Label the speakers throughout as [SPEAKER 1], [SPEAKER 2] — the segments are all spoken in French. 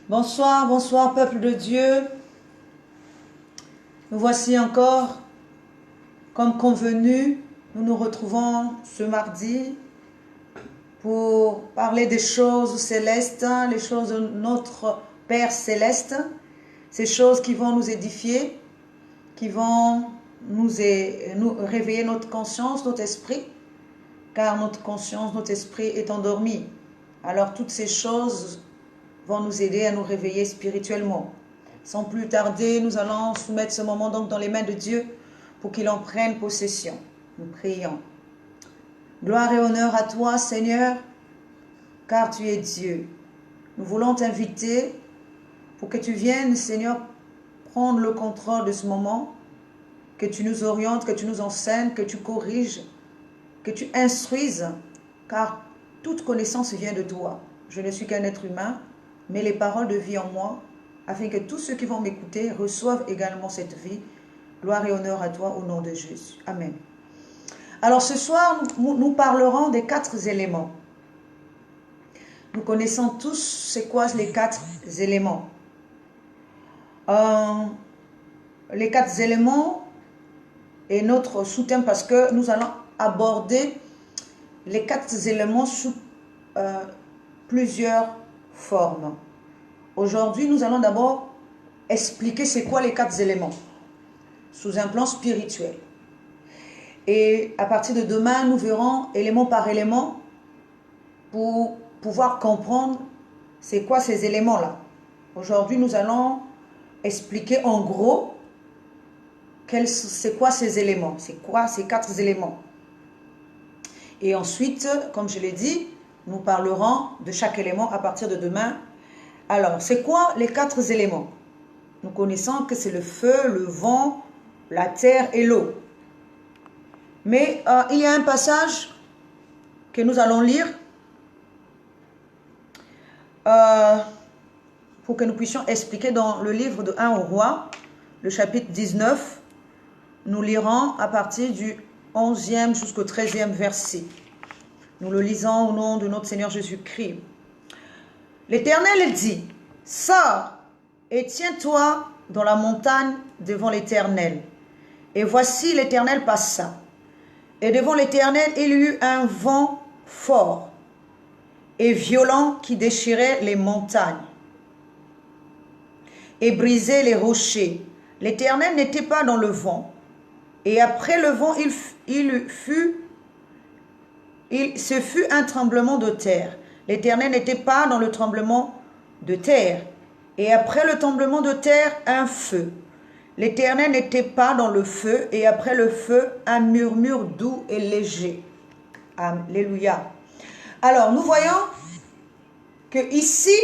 [SPEAKER 1] Bonsoir, bonsoir peuple de Dieu. Nous voici encore, comme convenu, nous nous retrouvons ce mardi pour parler des choses célestes, les choses de notre Père céleste, ces choses qui vont nous édifier, qui vont nous réveiller notre conscience, notre esprit, car notre conscience, notre esprit est endormi. Alors toutes ces choses vont nous aider à nous réveiller spirituellement. Sans plus tarder, nous allons soumettre ce moment donc dans les mains de Dieu pour qu'il en prenne possession. Nous prions. Gloire et honneur à toi, Seigneur, car tu es Dieu. Nous voulons t'inviter pour que tu viennes, Seigneur, prendre le contrôle de ce moment, que tu nous orientes, que tu nous enseignes, que tu corriges, que tu instruises, car toute connaissance vient de toi. Je ne suis qu'un être humain, mais les paroles de vie en moi, afin que tous ceux qui vont m'écouter reçoivent également cette vie. Gloire et honneur à toi au nom de Jésus. Amen. Alors ce soir, nous parlerons des 4 éléments. Nous connaissons tous c'est quoi les 4 éléments. Les 4 éléments est notre sous-thème parce que nous allons aborder les 4 éléments sous plusieurs formes. Aujourd'hui, nous allons d'abord expliquer c'est quoi les 4 éléments sous un plan spirituel. Et à partir de demain, nous verrons élément par élément pour pouvoir comprendre c'est quoi ces éléments-là. Aujourd'hui, nous allons expliquer en gros c'est quoi ces éléments, c'est quoi ces 4 éléments. Et ensuite, comme je l'ai dit, nous parlerons de chaque élément à partir de demain. Alors, c'est quoi les 4 éléments? Nous connaissons que c'est le feu, le vent, la terre et l'eau. Mais il y a un passage que nous allons lire pour que nous puissions expliquer dans le livre de 1 au roi, le chapitre 19. Nous lirons à partir du 11e jusqu'au 13e verset. Nous le lisons au nom de notre Seigneur Jésus-Christ. L'Éternel dit, « Sors et tiens-toi dans la montagne devant l'Éternel. » Et voici l'Éternel passa. Et devant l'Éternel, il y eut un vent fort et violent qui déchirait les montagnes et brisait les rochers. L'Éternel n'était pas dans le vent. Et après le vent, ce fut un tremblement de terre. L'Éternel n'était pas dans le tremblement de terre. Et après le tremblement de terre, un feu. L'Éternel n'était pas dans le feu. Et après le feu, un murmure doux et léger. Alléluia. Alors, nous voyons que ici,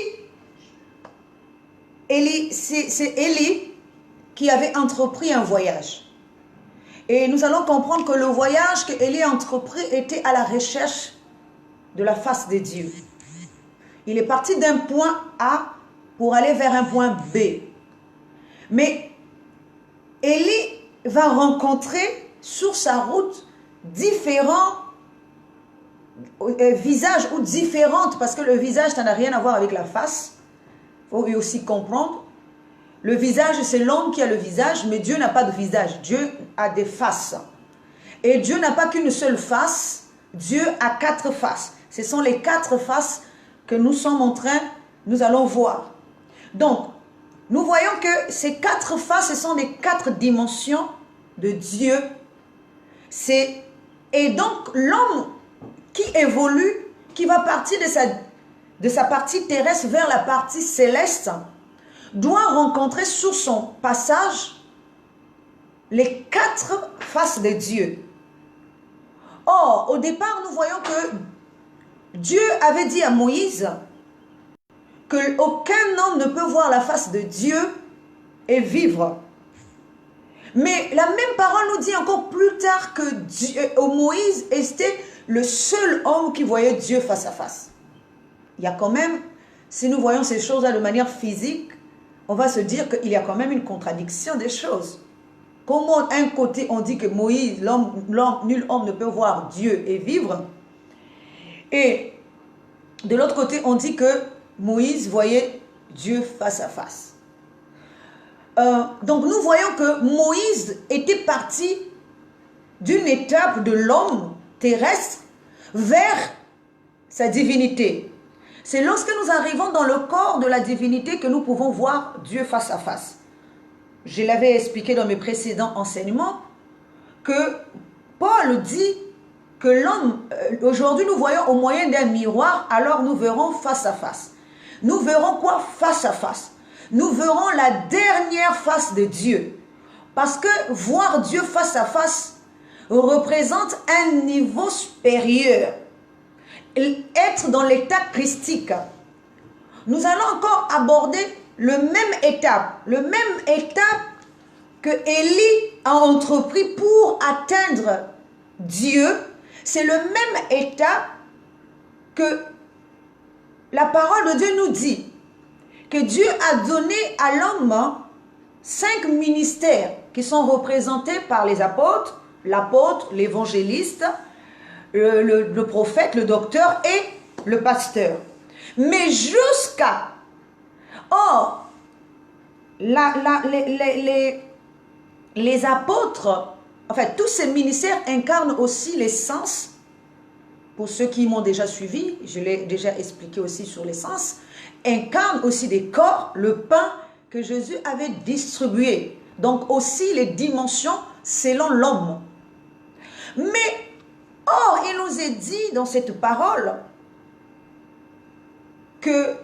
[SPEAKER 1] c'est Élie qui avait entrepris un voyage. Et nous allons comprendre que le voyage qu'Élie a entrepris était à la recherche de la face de Dieu. Il est parti d'un point A pour aller vers un point B. Mais Élie va rencontrer sur sa route différents visages ou différentes, parce que le visage, ça n'a rien à voir avec la face. Il faut aussi comprendre. Le visage, c'est l'homme qui a le visage, mais Dieu n'a pas de visage. Dieu a des faces. Et Dieu n'a pas qu'une seule face. Dieu a 4 faces. Ce sont les 4 faces que nous allons voir. Donc, nous voyons que ces 4 faces, ce sont les 4 dimensions de Dieu. Et donc, l'homme qui évolue, qui va partir de sa partie terrestre vers la partie céleste, doit rencontrer sur son passage les 4 faces de Dieu. Or, au départ, nous voyons que Dieu avait dit à Moïse qu'aucun homme ne peut voir la face de Dieu et vivre. Mais la même parole nous dit encore plus tard que Moïse était le seul homme qui voyait Dieu face à face. Il y a quand même, si nous voyons ces choses-là de manière physique, on va se dire qu'il y a quand même une contradiction des choses. Comment d'un côté on dit que Moïse, nul homme ne peut voir Dieu et vivre, et de l'autre côté on dit que Moïse voyait Dieu face à face. Donc nous voyons que Moïse était parti d'une étape de l'homme terrestre vers sa divinité. C'est lorsque nous arrivons dans le corps de la divinité que nous pouvons voir Dieu face à face. Je l'avais expliqué dans mes précédents enseignements que Paul dit que l'homme, aujourd'hui nous voyons au moyen d'un miroir, alors nous verrons face à face. Nous verrons quoi face à face? Nous verrons la dernière face de Dieu. Parce que voir Dieu face à face représente un niveau supérieur. Être dans l'état christique. Nous allons encore aborder le même étape que Élie a entrepris pour atteindre Dieu. C'est le même étape que la parole de Dieu nous dit, que Dieu a donné à l'homme 5 ministères qui sont représentés par les apôtres, l'apôtre, l'évangéliste, le prophète, le docteur et le pasteur. Mais jusqu'à... Or, les apôtres, en fait, tous ces ministères incarnent aussi les sens. Pour ceux qui m'ont déjà suivi, je l'ai déjà expliqué aussi sur les sens, incarnent aussi des corps, le pain que Jésus avait distribué. Donc aussi les dimensions selon l'homme. Mais, or, il nous est dit dans cette parole que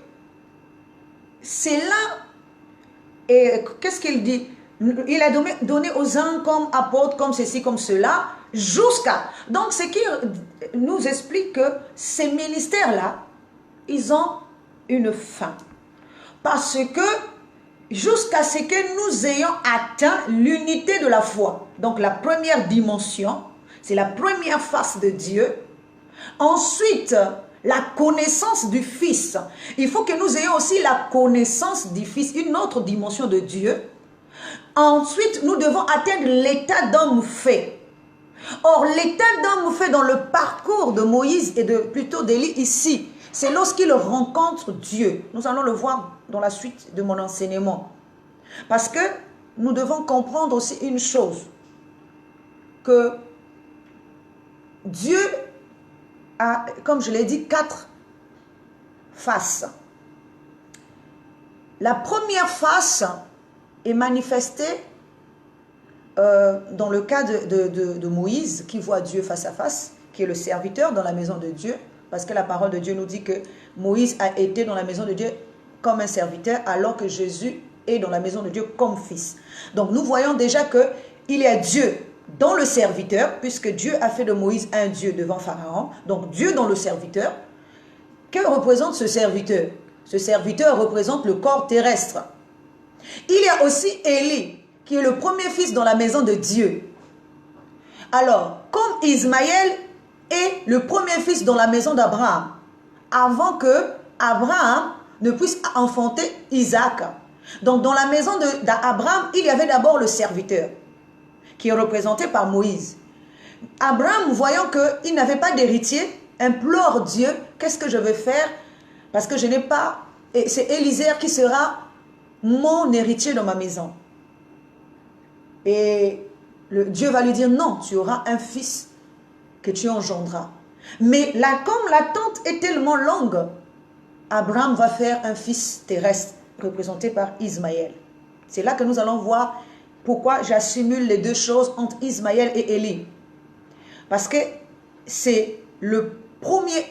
[SPEAKER 1] c'est là, et qu'est-ce qu'il dit? Il a donné aux uns comme apôtres, comme ceci, comme cela, jusqu'à... Donc, ce qui nous explique que ces ministères-là, ils ont une fin. Parce que jusqu'à ce que nous ayons atteint l'unité de la foi. Donc, la première dimension, c'est la première face de Dieu. Ensuite, la connaissance du Fils. Il faut que nous ayons aussi la connaissance du Fils, une autre dimension de Dieu. Ensuite, nous devons atteindre l'état d'homme fait. Or, l'état d'homme fait dans le parcours de Moïse et plutôt d'Élie ici, c'est lorsqu'il rencontre Dieu. Nous allons le voir dans la suite de mon enseignement. Parce que nous devons comprendre aussi une chose, que Dieu a, comme je l'ai dit, 4 faces. La première face est manifestée dans le cas de Moïse, qui voit Dieu face à face, qui est le serviteur dans la maison de Dieu, parce que la parole de Dieu nous dit que Moïse a été dans la maison de Dieu comme un serviteur, alors que Jésus est dans la maison de Dieu comme fils. Donc nous voyons déjà qu'il y a Dieu dans le serviteur, puisque Dieu a fait de Moïse un Dieu devant Pharaon. Donc Dieu dans le serviteur. Que représente ce serviteur? Ce serviteur représente le corps terrestre. Il y a aussi Élie, qui est le premier fils dans la maison de Dieu. Alors, comme Ismaël est le premier fils dans la maison d'Abraham, avant que Abraham ne puisse enfanter Isaac. Donc, dans la maison d'Abraham, il y avait d'abord le serviteur, qui est représenté par Moïse. Abraham, voyant qu'il n'avait pas d'héritier, implore Dieu, qu'est-ce que je vais faire? Parce que je n'ai pas... Et c'est Élisée qui sera mon héritier dans ma maison. Et Dieu va lui dire, non, tu auras un fils que tu engendras. Mais là, comme l'attente est tellement longue, Abraham va faire un fils terrestre, représenté par Ismaël. C'est là que nous allons voir pourquoi j'assimile les deux choses entre Ismaël et Élie. Parce que c'est le premier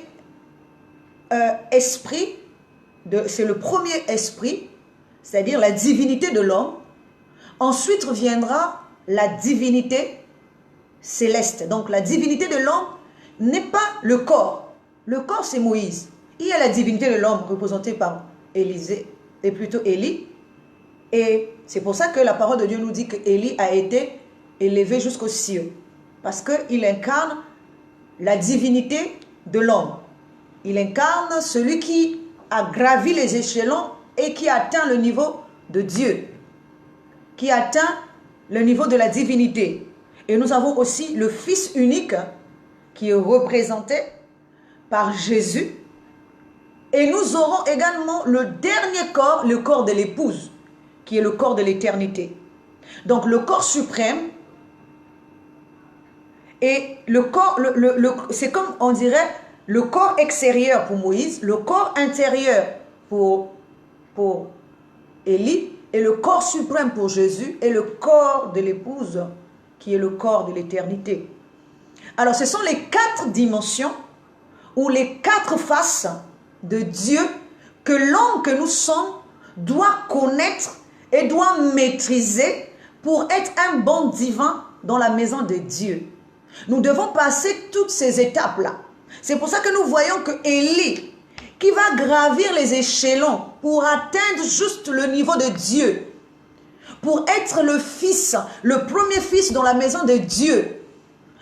[SPEAKER 1] esprit, c'est-à-dire la divinité de l'homme. Ensuite viendra la divinité céleste. Donc la divinité de l'homme n'est pas le corps. Le corps, c'est Moïse. Il y a la divinité de l'homme représentée par Élisée, et plutôt Élie. Et c'est pour ça que la parole de Dieu nous dit que Élie a été élevé jusqu'aux cieux. Parce qu'il incarne la divinité de l'homme. Il incarne celui qui a gravi les échelons et qui atteint le niveau de Dieu. Qui atteint le niveau de la divinité. Et nous avons aussi le Fils unique qui est représenté par Jésus, Et nous aurons également le dernier corps, le corps de l'épouse, qui est le corps de l'éternité. Donc le corps suprême et le corps, c'est comme on dirait le corps extérieur pour Moïse, le corps intérieur pour Élie, et le corps suprême pour Jésus, et le corps de l'épouse, qui est le corps de l'éternité. Alors ce sont les 4 dimensions, ou les 4 faces de Dieu que l'homme que nous sommes doit connaître et doit maîtriser pour être un bon divin dans la maison de Dieu. Nous devons passer toutes ces étapes-là. C'est pour ça que nous voyons que Élie, qui va gravir les échelons pour atteindre juste le niveau de Dieu, pour être le fils, le premier fils dans la maison de Dieu,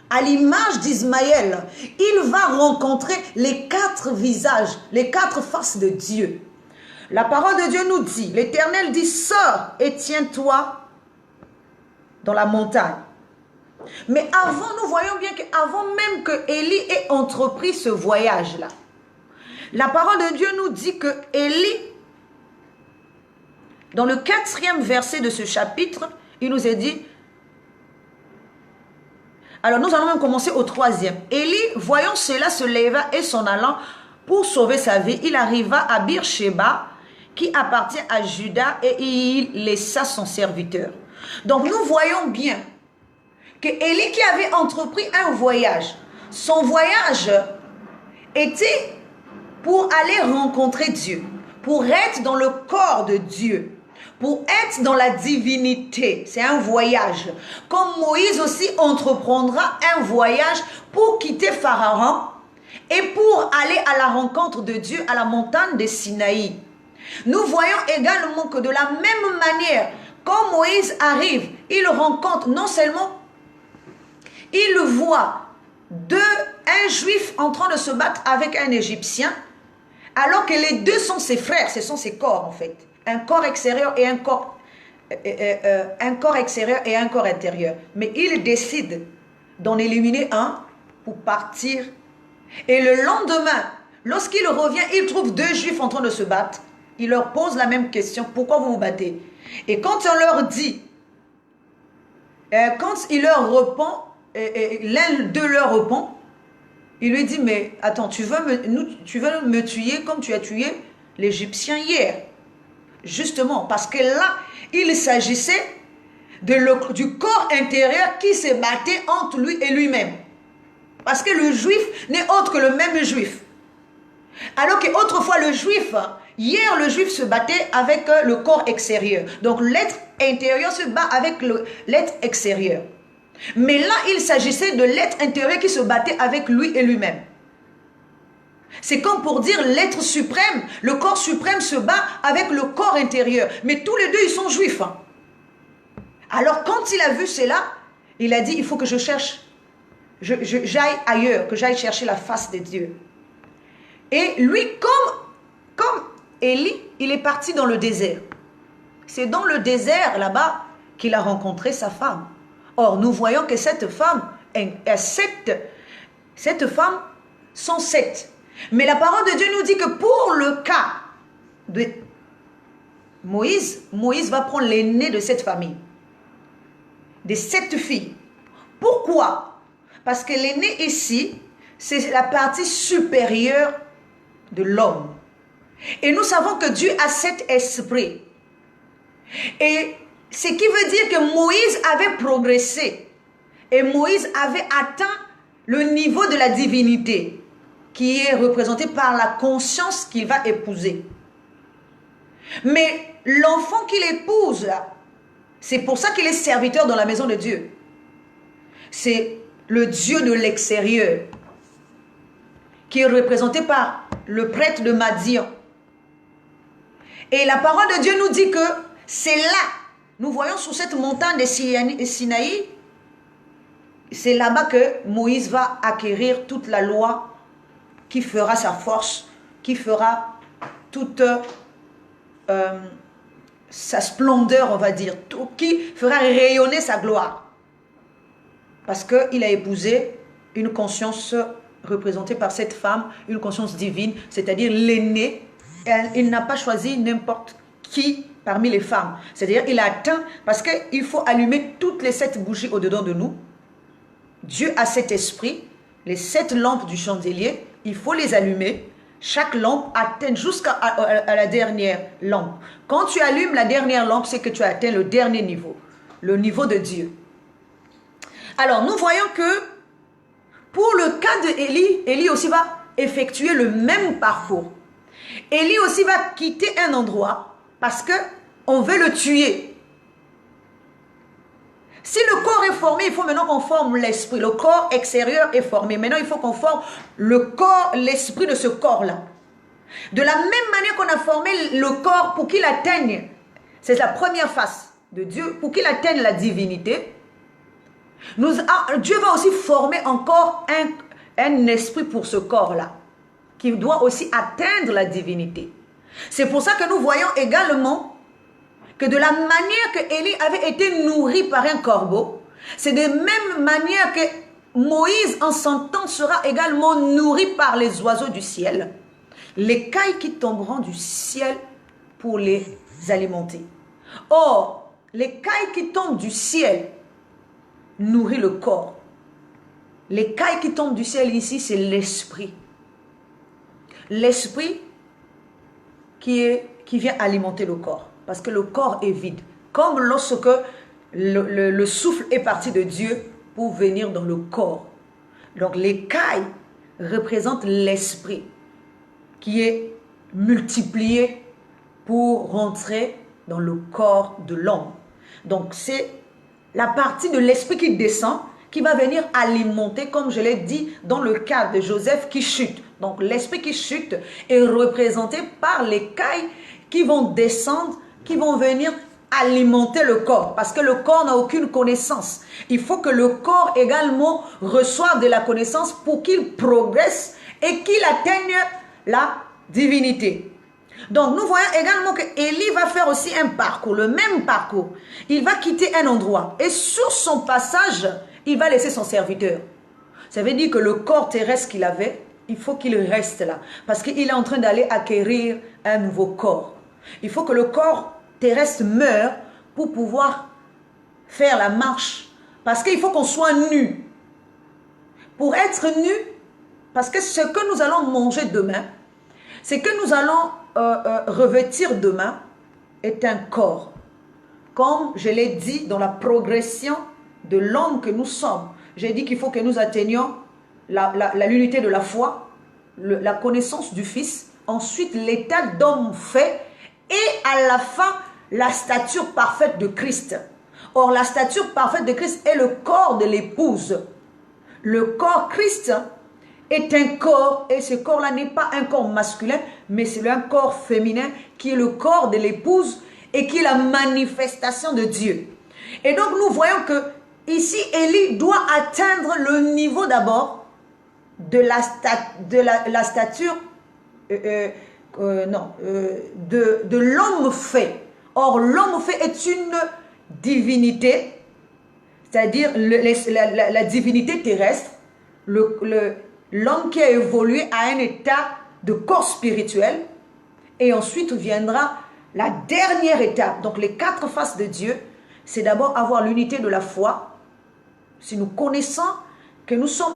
[SPEAKER 1] à l'image d'Ismaël, il va rencontrer les 4 visages, les 4 faces de Dieu. La parole de Dieu nous dit, l'Éternel dit, sors et tiens-toi dans la montagne. Mais avant, nous voyons bien qu'avant même que Élie ait entrepris ce voyage-là, la parole de Dieu nous dit que Élie, dans le 4e verset de ce chapitre, il nous est dit, alors nous allons même commencer au 3e. Élie, voyant cela, se leva et s'en allant pour sauver sa vie, il arriva à Beersheba, qui appartient à Juda, et il laissa son serviteur. Donc nous voyons bien que Élie qui avait entrepris un voyage, son voyage était pour aller rencontrer Dieu, pour être dans le corps de Dieu, pour être dans la divinité. C'est un voyage. Comme Moïse aussi entreprendra un voyage pour quitter Pharaon et pour aller à la rencontre de Dieu à la montagne de Sinaï. Nous voyons également que de la même manière, quand Moïse arrive, il rencontre non seulement, il voit un juif en train de se battre avec un Égyptien, alors que les deux sont ses frères, ce sont ses corps en fait. Un corps extérieur et un corps extérieur et un corps intérieur. Mais il décide d'en éliminer un pour partir. Et le lendemain, lorsqu'il revient, il trouve 2 juifs en train de se battre. Il leur pose la même question, pourquoi vous vous battez? Et quand on leur dit, quand il leur répond, l'un d'eux leur répond, il lui dit, mais attends, tu veux me tuer comme tu as tué l'Égyptien hier. Justement, parce que là, il s'agissait du corps intérieur qui se battait entre lui et lui-même. Parce que le juif n'est autre que le même juif. Alors qu'autrefois le juif, hier le juif se battait avec le corps extérieur. Donc l'être intérieur se bat avec l'être extérieur. Mais là, il s'agissait de l'être intérieur qui se battait avec lui et lui-même. C'est comme pour dire l'être suprême, le corps suprême se bat avec le corps intérieur. Mais tous les deux, ils sont juifs. Alors quand il a vu cela, il a dit, il faut que je cherche, j'aille ailleurs, que j'aille chercher la face de Dieu. Et lui, comme Élie, il est parti dans le désert. C'est dans le désert, là-bas, qu'il a rencontré sa femme. Or, nous voyons que cette femme, cette femme sont 7. Mais la parole de Dieu nous dit que pour le cas de Moïse, Moïse va prendre l'aîné de cette famille, de 7 filles. Pourquoi? Parce que l'aîné ici, c'est la partie supérieure de l'homme. Et nous savons que Dieu a cet esprit. Et ce qui veut dire que Moïse avait progressé. Et Moïse avait atteint le niveau de la divinité, qui est représenté par la conscience qu'il va épouser. Mais l'enfant qu'il épouse, là, c'est pour ça qu'il est serviteur dans la maison de Dieu. C'est le Dieu de l'extérieur, qui est représenté par le prêtre de Madian. Et la parole de Dieu nous dit que c'est là, nous voyons sur cette montagne de Sinaï, c'est là-bas que Moïse va acquérir toute la loi qui fera sa force, qui fera toute sa splendeur, on va dire, qui fera rayonner sa gloire. Parce qu'il a épousé une conscience représentée par cette femme, une conscience divine, c'est-à-dire l'aîné. Il n'a pas choisi n'importe qui parmi les femmes. C'est-à-dire il a atteint, parce qu'il faut allumer toutes les 7 bougies au-dedans de nous. Dieu a cet esprit, les 7 lampes du chandelier, il faut les allumer. Chaque lampe atteint jusqu'à la dernière lampe. Quand tu allumes la dernière lampe, c'est que tu as atteint le dernier niveau, le niveau de Dieu. Alors, nous voyons que pour le cas de Élie, Élie aussi va effectuer le même parcours. Élie aussi va quitter un endroit parce qu'on veut le tuer. Si le corps est formé, il faut maintenant qu'on forme l'esprit. Le corps extérieur est formé. Maintenant, il faut qu'on forme le corps, l'esprit de ce corps-là. De la même manière qu'on a formé le corps pour qu'il atteigne, c'est la première face de Dieu, pour qu'il atteigne la divinité, Dieu va aussi former encore un esprit pour ce corps-là, qui doit aussi atteindre la divinité. C'est pour ça que nous voyons également que de la manière que Élie avait été nourri par un corbeau, c'est de même manière que Moïse en son temps sera également nourri par les oiseaux du ciel. Les cailles qui tomberont du ciel pour les alimenter. Or, les cailles qui tombent du ciel nourrit le corps. Les cailles qui tombent du ciel ici, c'est l'esprit. L'esprit qui vient alimenter le corps. Parce que le corps est vide. Comme lorsque le souffle est parti de Dieu pour venir dans le corps. Donc les cailles représentent l'esprit qui est multiplié pour rentrer dans le corps de l'homme. Donc c'est la partie de l'esprit qui descend, qui va venir alimenter, comme je l'ai dit, dans le cas de Joseph qui chute. Donc l'esprit qui chute est représenté par les cailles qui vont descendre, qui vont venir alimenter le corps. Parce que le corps n'a aucune connaissance. Il faut que le corps également reçoive de la connaissance pour qu'il progresse et qu'il atteigne la divinité. Donc nous voyons également que Élie va faire aussi un parcours, le même parcours. Il va quitter un endroit et sur son passage, il va laisser son serviteur. Ça veut dire que le corps terrestre qu'il avait, il faut qu'il reste là. Parce qu'il est en train d'aller acquérir un nouveau corps. Il faut que le corps terrestre meure pour pouvoir faire la marche. Parce qu'il faut qu'on soit nu. Pour être nu, parce que ce que nous allons manger demain, c'est que nous allons revêtir demain est un corps. Comme je l'ai dit dans la progression de l'homme que nous sommes. J'ai dit qu'il faut que nous atteignions l'unité de la foi, la connaissance du Fils, ensuite l'état d'homme fait et à la fin la stature parfaite de Christ. Or la stature parfaite de Christ est le corps de l'épouse. Le corps Christ est un corps, et ce corps-là n'est pas un corps masculin, mais c'est un corps féminin qui est le corps de l'épouse et qui est la manifestation de Dieu. Et donc nous voyons que ici Élie doit atteindre le niveau d'abord de la stature de l'homme fait. Or l'homme fait est une divinité, c'est-à-dire la divinité terrestre, l'homme qui a évolué à un état de corps spirituel, et ensuite viendra la dernière étape. Donc les 4 faces de Dieu, c'est d'abord avoir l'unité de la foi. Si nous connaissons que nous sommes,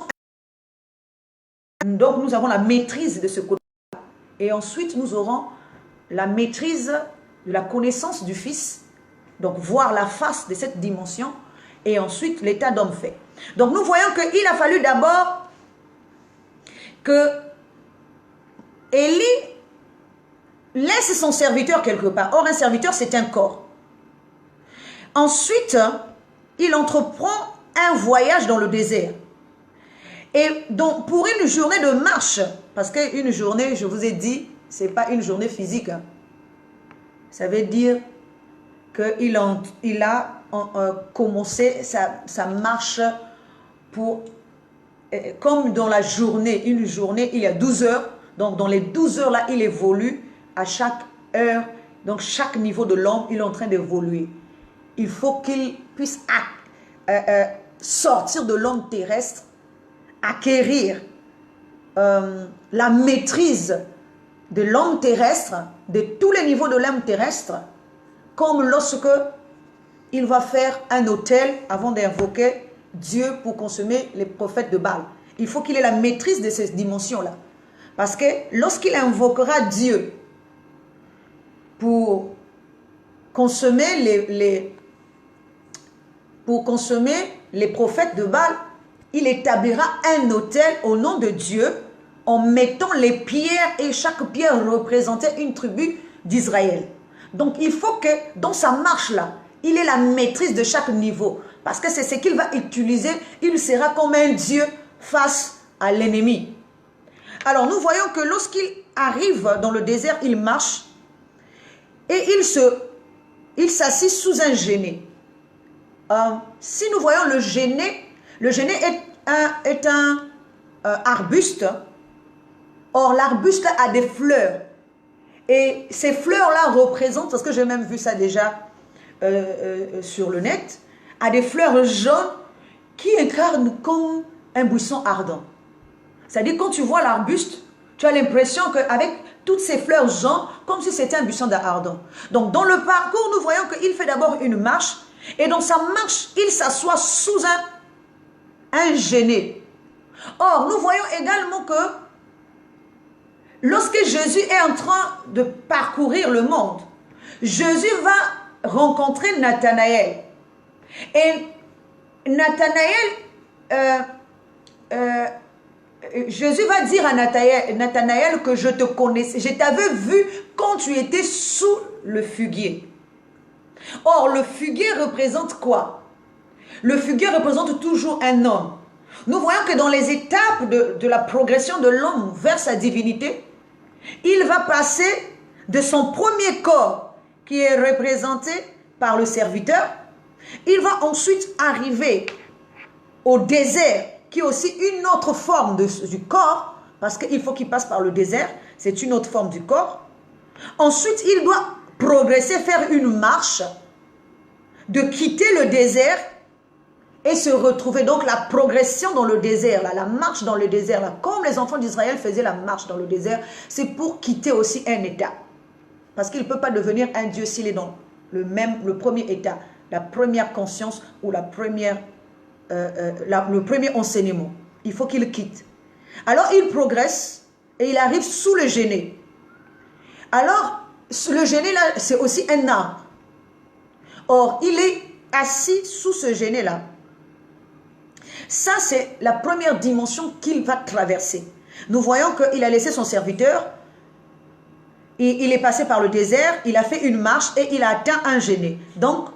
[SPEAKER 1] donc nous avons la maîtrise de ce côté-là, et ensuite nous aurons la maîtrise de la connaissance du Fils, donc voir la face de cette dimension, et ensuite l'état d'homme fait. Donc nous voyons qu'il a fallu d'abord que Élie laisse son serviteur quelque part. Or, un serviteur, c'est un corps. Ensuite, il entreprend un voyage dans le désert. Et donc, pour une journée de marche, parce qu'une journée, je vous ai dit, ce n'est pas une journée physique. Ça veut dire qu'il a commencé sa marche pour... Comme dans la journée, une journée, il y a 12 heures. Donc, dans les 12 heures-là, il évolue à chaque heure. Donc, chaque niveau de l'homme, il est en train d'évoluer. Il faut qu'il puisse sortir de l'homme terrestre, acquérir la maîtrise de l'homme terrestre, de tous les niveaux de l'homme terrestre, comme lorsque il va faire un autel avant d'invoquer Dieu pour consommer les prophètes de Baal. Il faut qu'il ait la maîtrise de ces dimensions-là. Parce que lorsqu'il invoquera Dieu pour consommer les prophètes de Baal, il établira un autel au nom de Dieu en mettant les pierres, et chaque pierre représentait une tribu d'Israël. Donc il faut que dans sa marche-là, il ait la maîtrise de chaque niveau. Parce que c'est ce qu'il va utiliser. Il sera comme un Dieu face à l'ennemi. Alors nous voyons que lorsqu'il arrive dans le désert, il marche et il s'assit sous un genêt. Si nous voyons le genêt est un arbuste. Or l'arbuste a des fleurs. Et ces fleurs-là représentent, parce que j'ai même vu ça déjà sur le net, a des fleurs jaunes qui incarnent comme un buisson ardent. C'est-à-dire quand tu vois l'arbuste, tu as l'impression qu'avec toutes ces fleurs jaunes, comme si c'était un buisson ardent. Donc dans le parcours, nous voyons qu'il fait d'abord une marche, et dans sa marche, il s'assoit sous un genêt. Or, nous voyons également que lorsque Jésus est en train de parcourir le monde, Jésus va rencontrer Nathanaël. Et Nathanaël, Jésus va dire à Nathanaël que je te connaissais, je t'avais vu quand tu étais sous le figuier. Or, le figuier représente quoi? Le figuier représente toujours un homme. Nous voyons que dans les étapes de la progression de l'homme vers sa divinité, il va passer de son premier corps, qui est représenté par le serviteur, il va ensuite arriver au désert, qui est aussi une autre forme du corps, parce qu'il faut qu'il passe par le désert, c'est une autre forme du corps. Ensuite, il doit progresser, faire une marche, de quitter le désert et se retrouver. Donc la progression dans le désert, là, la marche dans le désert, là, comme les enfants d'Israël faisaient la marche dans le désert, c'est pour quitter aussi un état. Parce qu'il ne peut pas devenir un Dieu s'il est dans le premier état, la première conscience ou le premier enseignement. Il faut qu'il quitte. Alors il progresse et il arrive sous le genêt. Alors le genêt là, c'est aussi un arbre. Or il est assis sous ce genêt là. Ça c'est la première dimension qu'il va traverser. Nous voyons qu'il a laissé son serviteur. Il est passé par le désert, il a fait une marche et il a atteint un genêt. Donc,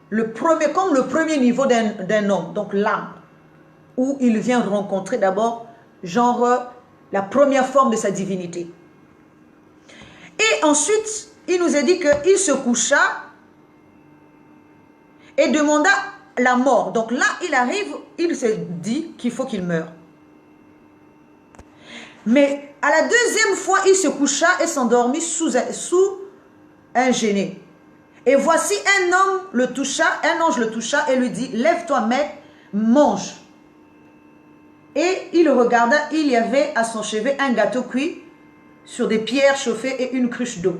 [SPEAKER 1] comme le premier niveau d'un homme, donc l'âme, où il vient rencontrer d'abord, genre, la première forme de sa divinité. Et ensuite, il nous a dit qu'il se coucha et demanda la mort. Donc là, il arrive, il se dit qu'il faut qu'il meure. Mais à la deuxième fois, il se coucha et s'endormit sous un genêt. Et voici un ange le toucha et lui dit, lève-toi, maître, mange. Et il regarda, il y avait à son chevet un gâteau cuit sur des pierres chauffées et une cruche d'eau.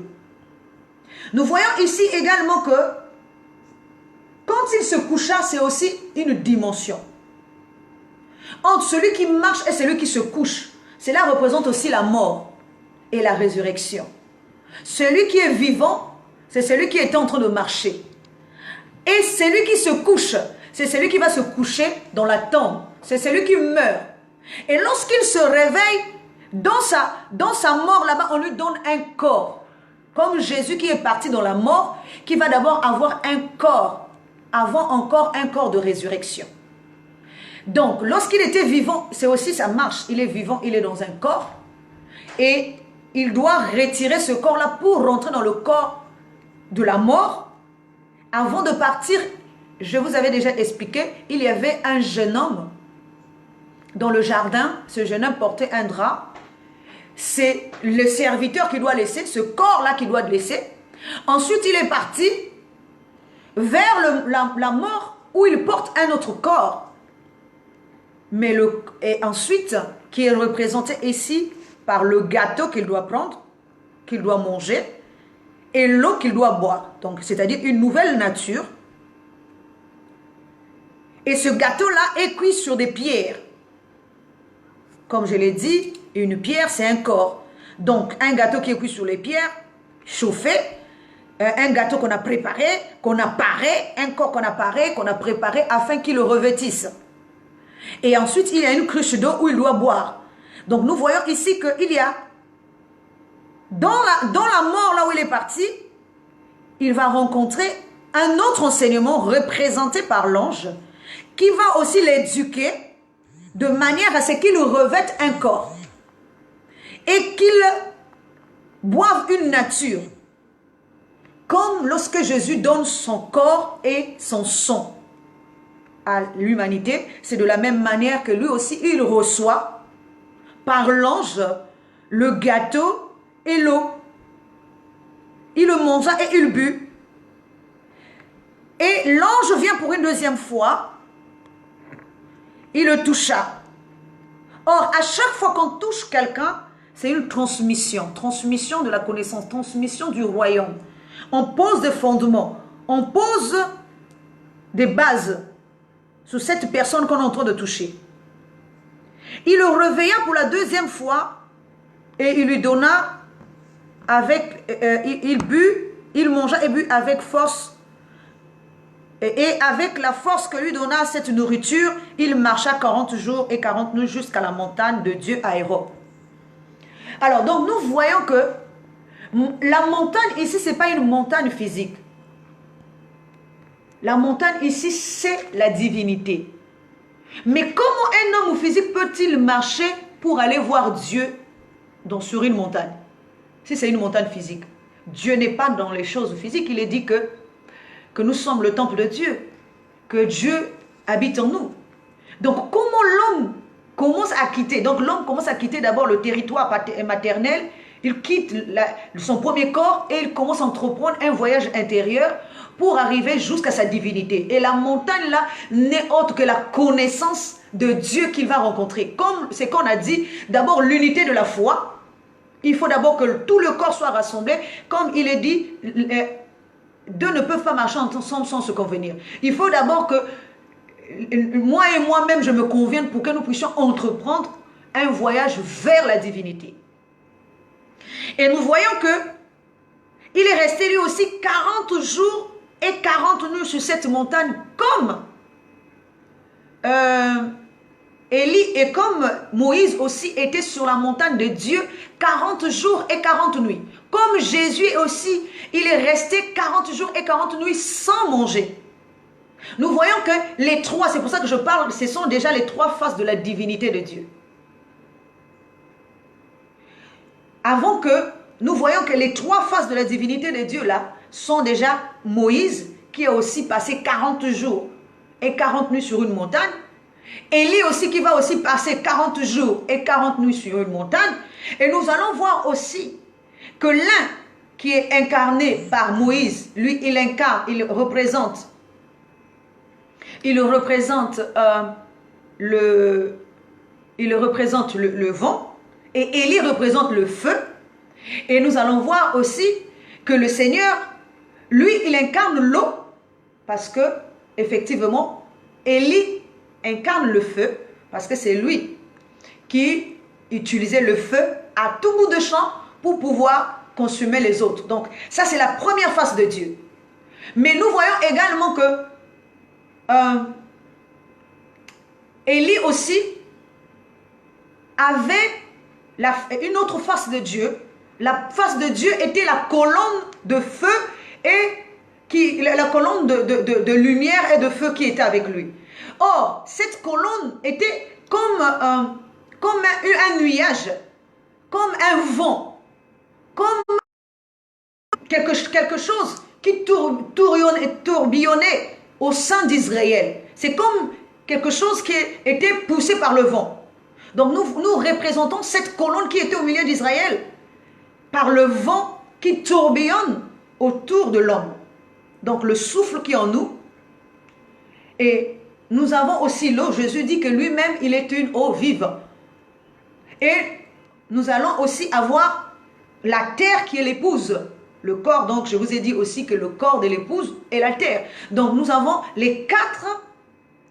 [SPEAKER 1] Nous voyons ici également que quand il se coucha, c'est aussi une dimension. Entre celui qui marche et celui qui se couche, cela représente aussi la mort et la résurrection. Celui qui est vivant, c'est celui qui est en train de marcher. Et celui qui se couche, c'est celui qui va se coucher dans la tombe. C'est celui qui meurt. Et lorsqu'il se réveille, dans sa mort là-bas, on lui donne un corps. Comme Jésus qui est parti dans la mort, qui va d'abord avoir un corps, avant encore un corps de résurrection. Donc, lorsqu'il était vivant, c'est aussi sa marche. Il est vivant, il est dans un corps. Et il doit retirer ce corps-là pour rentrer dans le corps de la mort. Avant de partir, je vous avais déjà expliqué, il y avait un jeune homme dans le jardin. Ce jeune homme portait un drap. C'est le serviteur qui doit laisser, ce corps-là qui doit laisser. Ensuite, il est parti vers la mort où il porte un autre corps. et ensuite, qui est représenté ici par le gâteau qu'il doit prendre, qu'il doit manger, et l'eau qu'il doit boire. Donc, c'est-à-dire une nouvelle nature. Et ce gâteau-là est cuit sur des pierres. Comme je l'ai dit, une pierre, c'est un corps. Donc, un gâteau qui est cuit sur les pierres, chauffé, un gâteau qu'on a préparé, qu'on a paré, un corps qu'on a préparé afin qu'il le revêtisse. Et ensuite, il y a une cruche d'eau où il doit boire. Donc, nous voyons ici qu'il y a, dans la mort, là où il est parti, il va rencontrer un autre enseignement représenté par l'ange qui va aussi l'éduquer de manière à ce qu'il revête un corps et qu'il boive une nature. Comme lorsque Jésus donne son corps et son sang à l'humanité, c'est de la même manière que lui aussi, il reçoit par l'ange le gâteau et l'eau. Il le mangea et il but. Et l'ange vient pour une deuxième fois, il le toucha. Or, à chaque fois qu'on touche quelqu'un, c'est une transmission de la connaissance, transmission du royaume. On pose des fondements, on pose des bases sur cette personne qu'on est en train de toucher. Il le réveilla pour la deuxième fois et il lui donna il but, il mangea et but avec force. Et avec la force que lui donna cette nourriture, il marcha 40 jours et 40 nuits jusqu'à la montagne de Dieu à Hérope. Alors, donc nous voyons que la montagne ici, ce n'est pas une montagne physique. La montagne ici, c'est la divinité. Mais comment un homme physique peut-il marcher pour aller voir Dieu sur une montagne? Si c'est une montagne physique. Dieu n'est pas dans les choses physiques. Il est dit que nous sommes le temple de Dieu. Que Dieu habite en nous. Donc comment l'homme commence à quitter? Donc l'homme commence à quitter d'abord le territoire maternel. Il quitte son premier corps et il commence à entreprendre un voyage intérieur pour arriver jusqu'à sa divinité. Et la montagne là n'est autre que la connaissance de Dieu qu'il va rencontrer. Comme c'est qu'on a dit, d'abord l'unité de la foi. Il faut d'abord que tout le corps soit rassemblé. Comme il est dit, deux ne peuvent pas marcher ensemble sans se convenir. Il faut d'abord que moi et moi-même je me convienne pour que nous puissions entreprendre un voyage vers la divinité. Et nous voyons que il est resté lui aussi 40 jours et 40 nuits sur cette montagne comme Élie et comme Moïse aussi était sur la montagne de Dieu 40 jours et 40 nuits. Comme Jésus aussi, il est resté 40 jours et 40 nuits sans manger. Nous voyons que les trois, c'est pour ça que je parle, ce sont déjà les trois faces de la divinité de Dieu. Avant que nous voyons que les trois faces de la divinité de Dieu là sont déjà Moïse qui a aussi passé 40 jours et 40 nuits sur une montagne. Élie aussi qui va aussi passer 40 jours et 40 nuits sur une montagne. Et nous allons voir aussi que l'un qui est incarné par Moïse, lui il incarne, il représente le vent. Et Élie représente le feu. Et nous allons voir aussi que le Seigneur, lui, il incarne l'eau. Parce que, effectivement, Élie incarne le feu. Parce que c'est lui qui utilisait le feu à tout bout de champ pour pouvoir consumer les autres. Donc, ça, c'est la première face de Dieu. Mais nous voyons également que Élie aussi avait une autre face de Dieu. La face de Dieu était la colonne de feu et la colonne de lumière et de feu qui était avec lui. Or, cette colonne était comme un nuage, comme un vent, comme quelque chose qui tourbillonnait au sein d'Israël. C'est comme quelque chose qui était poussé par le vent. Donc nous représentons cette colonne qui était au milieu d'Israël par le vent qui tourbillonne autour de l'homme. Donc le souffle qui est en nous. Et nous avons aussi l'eau. Jésus dit que lui-même, il est une eau vive. Et nous allons aussi avoir la terre qui est l'épouse. Le corps, donc je vous ai dit aussi que le corps de l'épouse est la terre. Donc nous avons les 4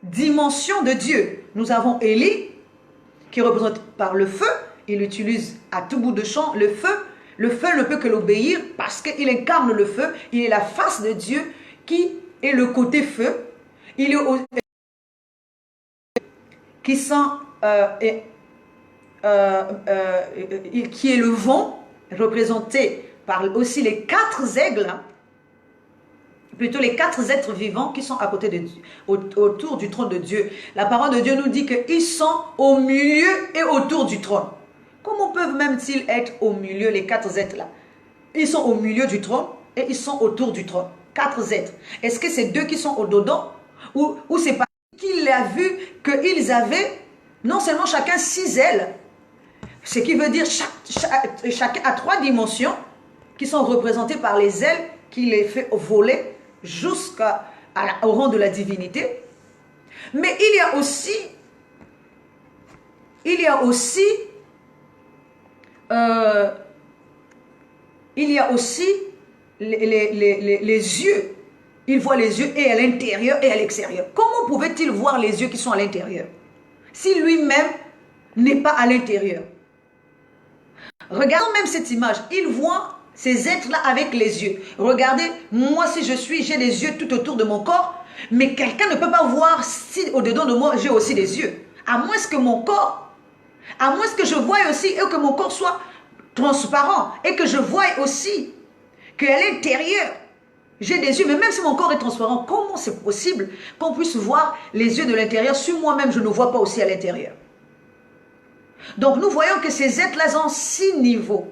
[SPEAKER 1] dimensions de Dieu. Nous avons Élie, qui représente par le feu. Il utilise à tout bout de champ le feu. Le feu ne peut que l'obéir parce qu'il incarne le feu. Il est la face de Dieu qui est le côté feu. Il est qui est le vent, représenté par aussi les 4 aigles, plutôt les 4 êtres vivants qui sont à côté de Dieu, autour du trône de Dieu. La parole de Dieu nous dit qu'ils sont au milieu et autour du trône. Comment peuvent même-ils être au milieu, les 4 êtres là? Ils sont au milieu du trône et ils sont autour du trône. 4 êtres. Est-ce que c'est 2 qui sont au dedans ou c'est pas qu'il a vu qu'ils avaient non seulement chacun 6 ailes, ce qui veut dire chacun a 3 dimensions qui sont représentées par les ailes qui les fait voler jusqu'au rang de la divinité. Mais il y a aussi les yeux. Il voit les yeux et à l'intérieur et à l'extérieur. Comment pouvait-il voir les yeux qui sont à l'intérieur si lui-même n'est pas à l'intérieur? Regardons même cette image. Il voit ces êtres-là avec les yeux. Regardez, moi si j'ai les yeux tout autour de mon corps, mais quelqu'un ne peut pas voir si au-dedans de moi j'ai aussi des yeux. À moins que mon corps, à moins que je voie aussi et que mon corps soit transparent et que je voie aussi qu'à l'intérieur, j'ai des yeux, mais même si mon corps est transparent, comment c'est possible qu'on puisse voir les yeux de l'intérieur si moi-même je ne vois pas aussi à l'intérieur? Donc nous voyons que ces êtres-là ont 6 niveaux.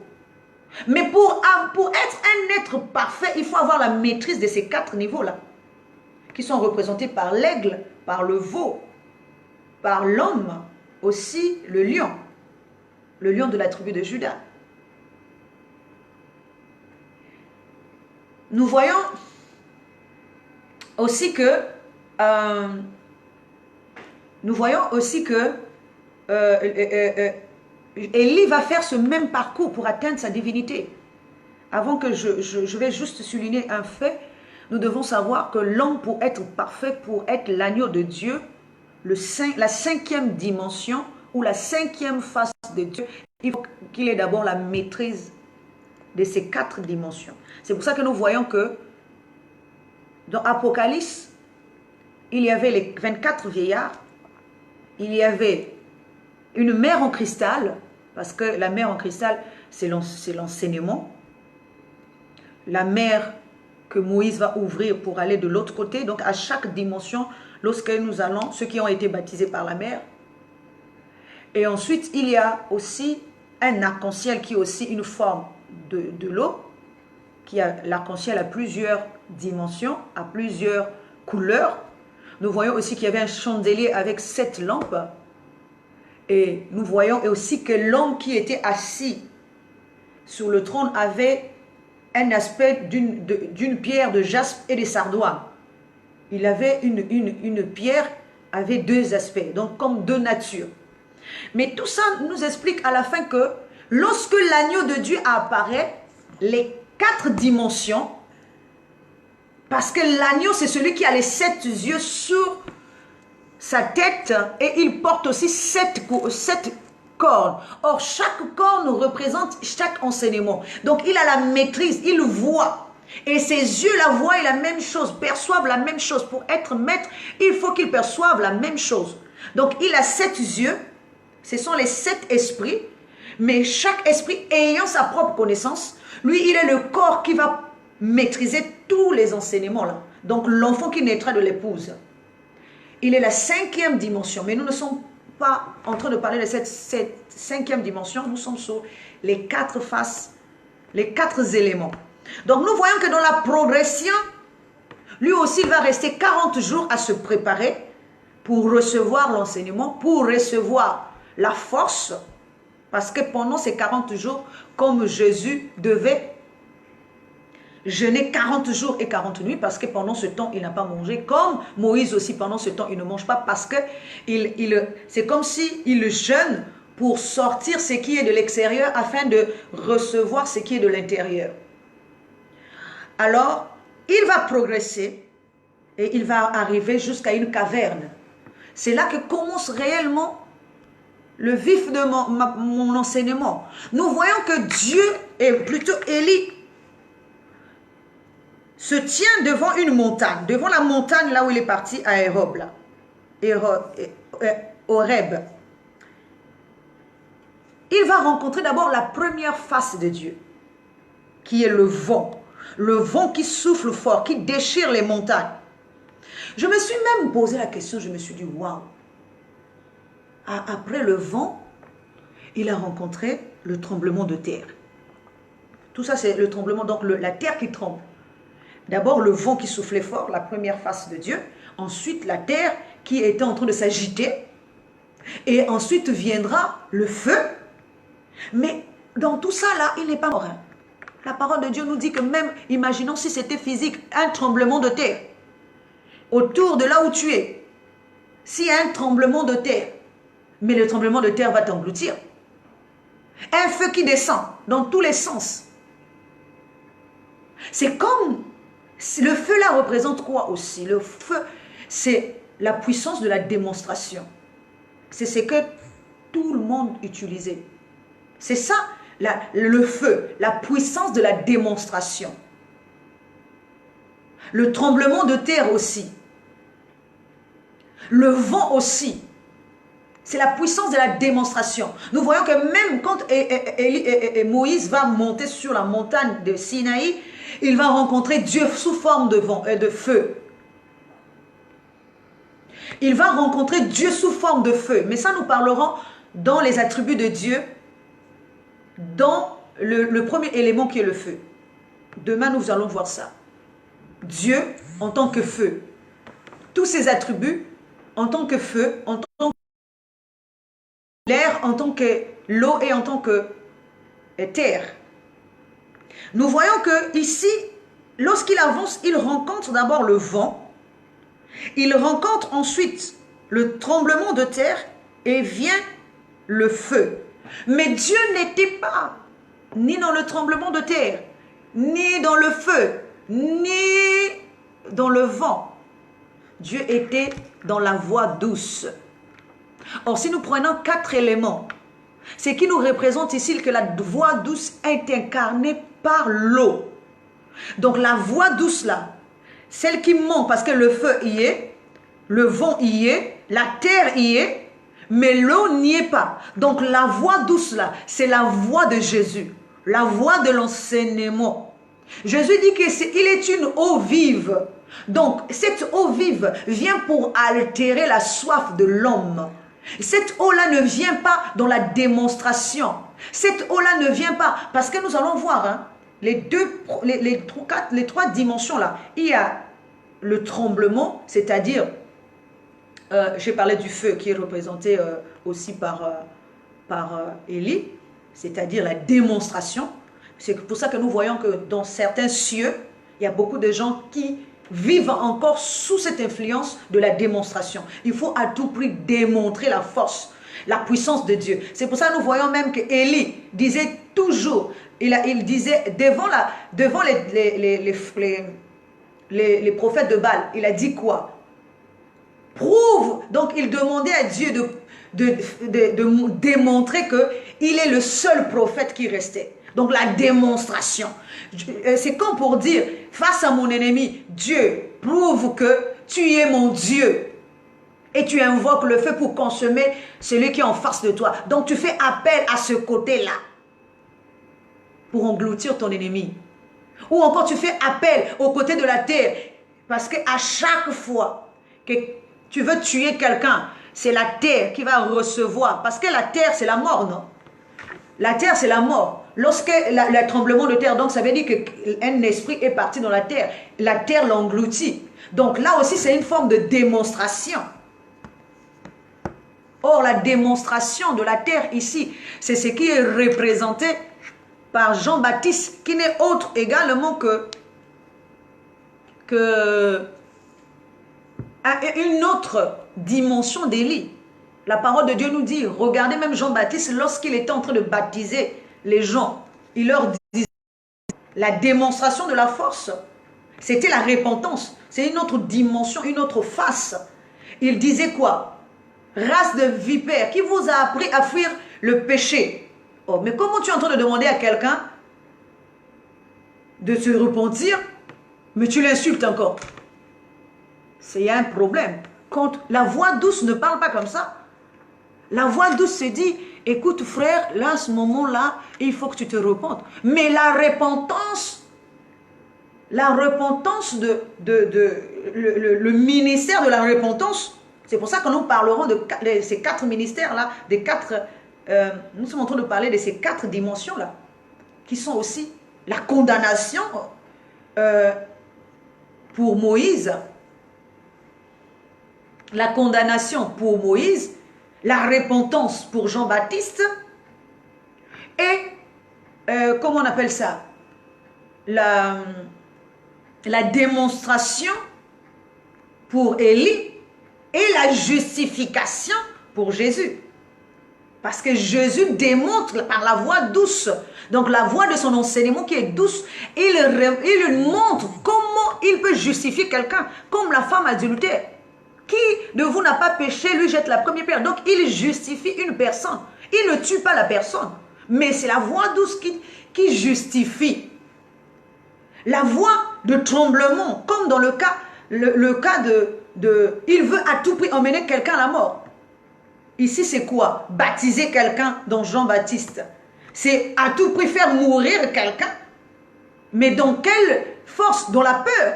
[SPEAKER 1] Mais pour être un être parfait, il faut avoir la maîtrise de ces 4 niveaux-là, qui sont représentés par l'aigle, par le veau, par l'homme, aussi le lion de la tribu de Juda. Nous voyons aussi que Élie va faire ce même parcours pour atteindre sa divinité. Avant que je vais juste souligner un fait, nous devons savoir que l'homme, pour être parfait, pour être l'agneau de Dieu, la 5e dimension ou la 5e face de Dieu, il faut qu'il ait d'abord la maîtrise de ces 4 dimensions. C'est pour ça que nous voyons que dans Apocalypse, il y avait les 24 vieillards, il y avait une mer en cristal, parce que la mer en cristal, c'est l'enseignement. La mer que Moïse va ouvrir pour aller de l'autre côté. Donc à chaque dimension, lorsque nous allons, ceux qui ont été baptisés par la mer. Et ensuite, il y a aussi un arc-en-ciel qui est aussi une forme de l'eau. L'arc-en-ciel a plusieurs dimensions, a plusieurs couleurs. Nous voyons aussi qu'il y avait un chandelier avec 7 lampes. Et nous voyons aussi que l'homme qui était assis sur le trône avait un aspect d'une pierre de jaspe et de sardoine. Il avait une pierre avec 2 aspects, donc comme 2 natures. Mais tout ça nous explique à la fin que lorsque l'agneau de Dieu apparaît, les 4 dimensions, parce que l'agneau c'est celui qui a les 7 yeux sur sa tête et il porte aussi 7 cornes. Or, chaque corne représente chaque enseignement. Donc, il a la maîtrise, il voit. Et ses yeux la voient et la même chose, perçoivent la même chose. Pour être maître, il faut qu'il perçoive la même chose. Donc, il a 7 yeux. Ce sont les 7 esprits. Mais chaque esprit ayant sa propre connaissance, lui, il est le corps qui va maîtriser tous les enseignements là. Donc, l'enfant qui naîtra de l'épouse. Il est la 5e dimension, mais nous ne sommes pas en train de parler de cette 5e dimension, nous sommes sur les 4 faces, les 4 éléments. Donc nous voyons que dans la progression, lui aussi il va rester 40 jours à se préparer pour recevoir l'enseignement, pour recevoir la force, parce que pendant ces 40 jours, comme Jésus devait jeûner 40 jours et 40 nuits parce que pendant ce temps, il n'a pas mangé. Comme Moïse aussi, pendant ce temps, il ne mange pas parce que c'est comme s'il jeûne pour sortir ce qui est de l'extérieur afin de recevoir ce qui est de l'intérieur. Alors, il va progresser et il va arriver jusqu'à une caverne. C'est là que commence réellement le vif de mon enseignement. Nous voyons que Dieu, et plutôt Élie, se tient devant une montagne, devant la montagne là où il est parti à Horeb, là. Horeb. Il va rencontrer d'abord la première face de Dieu, qui est le vent qui souffle fort, qui déchire les montagnes. Je me suis même posé la question, je me suis dit, waouh, après le vent, il a rencontré le tremblement de terre. Tout ça, c'est le tremblement, donc la terre qui tremble. D'abord, le vent qui soufflait fort, la première face de Dieu. Ensuite, la terre qui était en train de s'agiter. Et ensuite viendra le feu. Mais dans tout ça, là, il n'est pas mort. La parole de Dieu nous dit que même, imaginons si c'était physique, un tremblement de terre. Autour de là où tu es, s'il y a un tremblement de terre, mais le tremblement de terre va t'engloutir. Un feu qui descend dans tous les sens. C'est comme... Le feu là représente quoi aussi? Le feu, c'est la puissance de la démonstration. C'est ce que tout le monde utilisait. C'est ça, le feu, la puissance de la démonstration. Le tremblement de terre aussi. Le vent aussi. C'est la puissance de la démonstration. Nous voyons que même quand Moïse va monter sur la montagne de Sinaï, il va rencontrer Dieu sous forme de vent et de feu. Il va rencontrer Dieu sous forme de feu. Mais ça, nous parlerons dans les attributs de Dieu, dans le premier élément qui est le feu. Demain, nous allons voir ça. Dieu en tant que feu. Tous ses attributs en tant que feu, en tant que l'air, en tant que l'eau et en tant que terre. Nous voyons que ici, lorsqu'il avance, il rencontre d'abord le vent, il rencontre ensuite le tremblement de terre et vient le feu. Mais Dieu n'était pas ni dans le tremblement de terre, ni dans le feu, ni dans le vent. Dieu était dans la voie douce. Or, si nous prenons 4 éléments, ce qui nous représente ici que la voie douce est incarnée par l'eau. Donc la voie douce là, celle qui monte parce que le feu y est, le vent y est, la terre y est, mais l'eau n'y est pas. Donc la voie douce là, c'est la voie de Jésus, la voie de l'enseignement. Jésus dit qu'il est une eau vive. Donc cette eau vive vient pour altérer la soif de l'homme. Cette eau-là ne vient pas dans la démonstration. Cette eau-là ne vient pas, parce que nous allons voir, hein, les 3 dimensions là. Il y a le tremblement, c'est-à-dire, j'ai parlé du feu qui est représenté aussi par Élie, c'est-à-dire la démonstration. C'est pour ça que nous voyons que dans certains cieux, il y a beaucoup de gens qui vivent encore sous cette influence de la démonstration. Il faut à tout prix démontrer la force, la puissance de Dieu. C'est pour ça que nous voyons même que Élie disait toujours, il disait devant les prophètes de Baal, il a dit quoi? Prouve. Donc il demandait à Dieu de démontrer qu'il est le seul prophète qui restait. Donc la démonstration. C'est comme pour dire, face à mon ennemi, Dieu, prouve que tu es mon Dieu. Et tu invoques le feu pour consommer celui qui est en face de toi. Donc tu fais appel à ce côté-là pour engloutir ton ennemi. Ou encore tu fais appel au côté de la terre. Parce qu'à chaque fois que tu veux tuer quelqu'un, c'est la terre qui va recevoir. Parce que la terre, c'est la mort, non? La terre, c'est la mort. Lorsque le tremblement de terre, donc ça veut dire qu'un esprit est parti dans la terre l'engloutit. Donc là aussi, c'est une forme de démonstration. Or, la démonstration de la terre ici, c'est ce qui est représenté par Jean-Baptiste, qui n'est autre également que que une autre dimension d'Élie. La parole de Dieu nous dit, regardez même Jean-Baptiste, lorsqu'il était en train de baptiser les gens, il leur disait la démonstration de la force. C'était la repentance. C'est une autre dimension, une autre face. Il disait quoi? Race de vipères, qui vous a appris à fuir le péché? Oh, mais comment tu es en train de demander à quelqu'un de se repentir, mais tu l'insultes encore? Il y a un problème. Quand la voix douce ne parle pas comme ça, la voix douce se dit, écoute frère, là, à ce moment-là, il faut que tu te repentes. Mais la repentance, le ministère de la repentance, c'est pour ça que nous parlerons de ces 4 ministères-là, nous sommes en train de parler de ces 4 dimensions-là, qui sont aussi la condamnation pour Moïse, la condamnation pour Moïse, la repentance pour Jean-Baptiste et, comment on appelle ça, la démonstration pour Élie et la justification pour Jésus. Parce que Jésus démontre par la voix douce, donc la voix de son enseignement qui est douce, il montre comment il peut justifier quelqu'un, comme la femme adultère. Qui de vous n'a pas péché, lui jette la première pierre. Donc il justifie une personne. Il ne tue pas la personne. Mais c'est la voix douce qui justifie. La voix de tremblement, comme dans le cas il veut à tout prix emmener quelqu'un à la mort. Ici c'est quoi? Baptiser quelqu'un dans Jean-Baptiste. C'est à tout prix faire mourir quelqu'un. Mais dans quelle force? Dans la peur.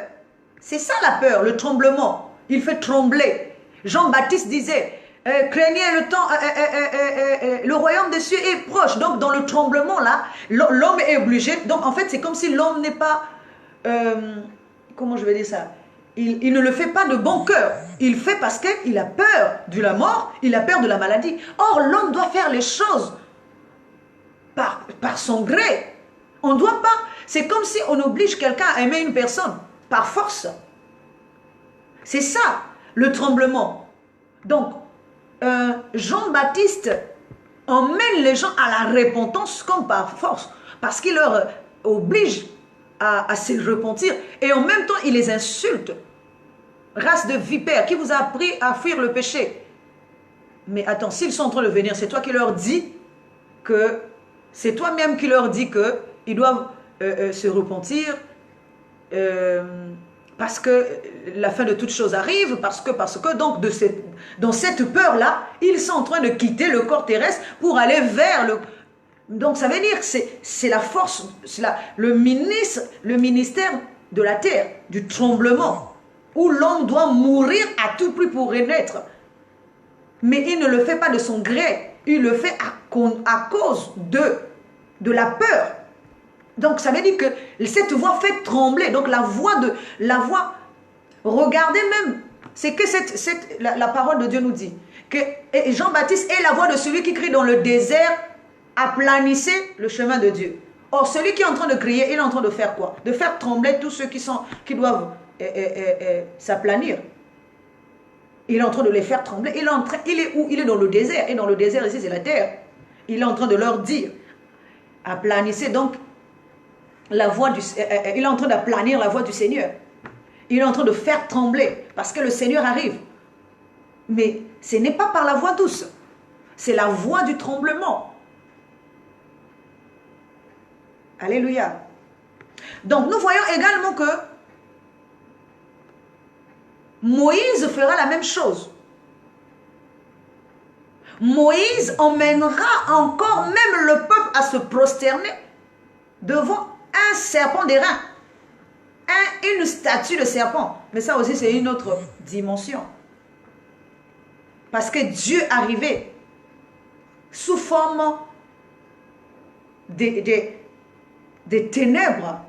[SPEAKER 1] C'est ça la peur, le tremblement. Il fait trembler. Jean-Baptiste disait, craignez le temps, le royaume des cieux est proche. Donc dans le tremblement là, l'homme est obligé. Donc en fait c'est comme si l'homme n'est pas, comment je vais dire ça? Il ne le fait pas de bon cœur. Il fait parce qu'il a peur de la mort, il a peur de la maladie. Or l'homme doit faire les choses par son gré. On ne doit pas, c'est comme si on oblige quelqu'un à aimer une personne par force. C'est ça, le tremblement. Donc, Jean-Baptiste emmène les gens à la repentance comme par force, parce qu'il leur oblige à se repentir, et en même temps, il les insulte. Race de vipères, qui vous a appris à fuir le péché? Mais attends, s'ils sont en train de venir, c'est toi qui leur dis que, c'est toi-même qui leur dis qu'ils doivent se repentir, parce que la fin de toutes choses arrive, parce que donc dans cette peur-là, ils sont en train de quitter le corps terrestre pour aller vers le... Donc ça veut dire que c'est la force, le ministère de la terre, du tremblement, où l'homme doit mourir à tout prix pour renaître. Mais il ne le fait pas de son gré, il le fait à cause de la peur. Donc ça veut dire que cette voix fait trembler. Donc la voix, regardez même, c'est que la parole de Dieu nous dit que Jean-Baptiste est la voix de celui qui crie dans le désert, aplanissez le chemin de Dieu. Or celui qui est en train de crier, il est en train de faire quoi? De faire trembler tous ceux qui doivent s'aplanir. Il est en train de les faire trembler. Il est où? Il est dans le désert. Et dans le désert ici c'est la terre. Il est en train de leur dire, aplanissez donc la voix il est en train d'aplanir la voix du Seigneur. Il est en train de faire trembler parce que le Seigneur arrive. Mais ce n'est pas par la voix douce. C'est la voix du tremblement. Alléluia. Donc nous voyons également que Moïse fera la même chose. Moïse emmènera encore même le peuple à se prosterner devant un serpent d'airain, une statue de serpent. Mais ça aussi, c'est une autre dimension. Parce que Dieu arrivait sous forme des ténèbres.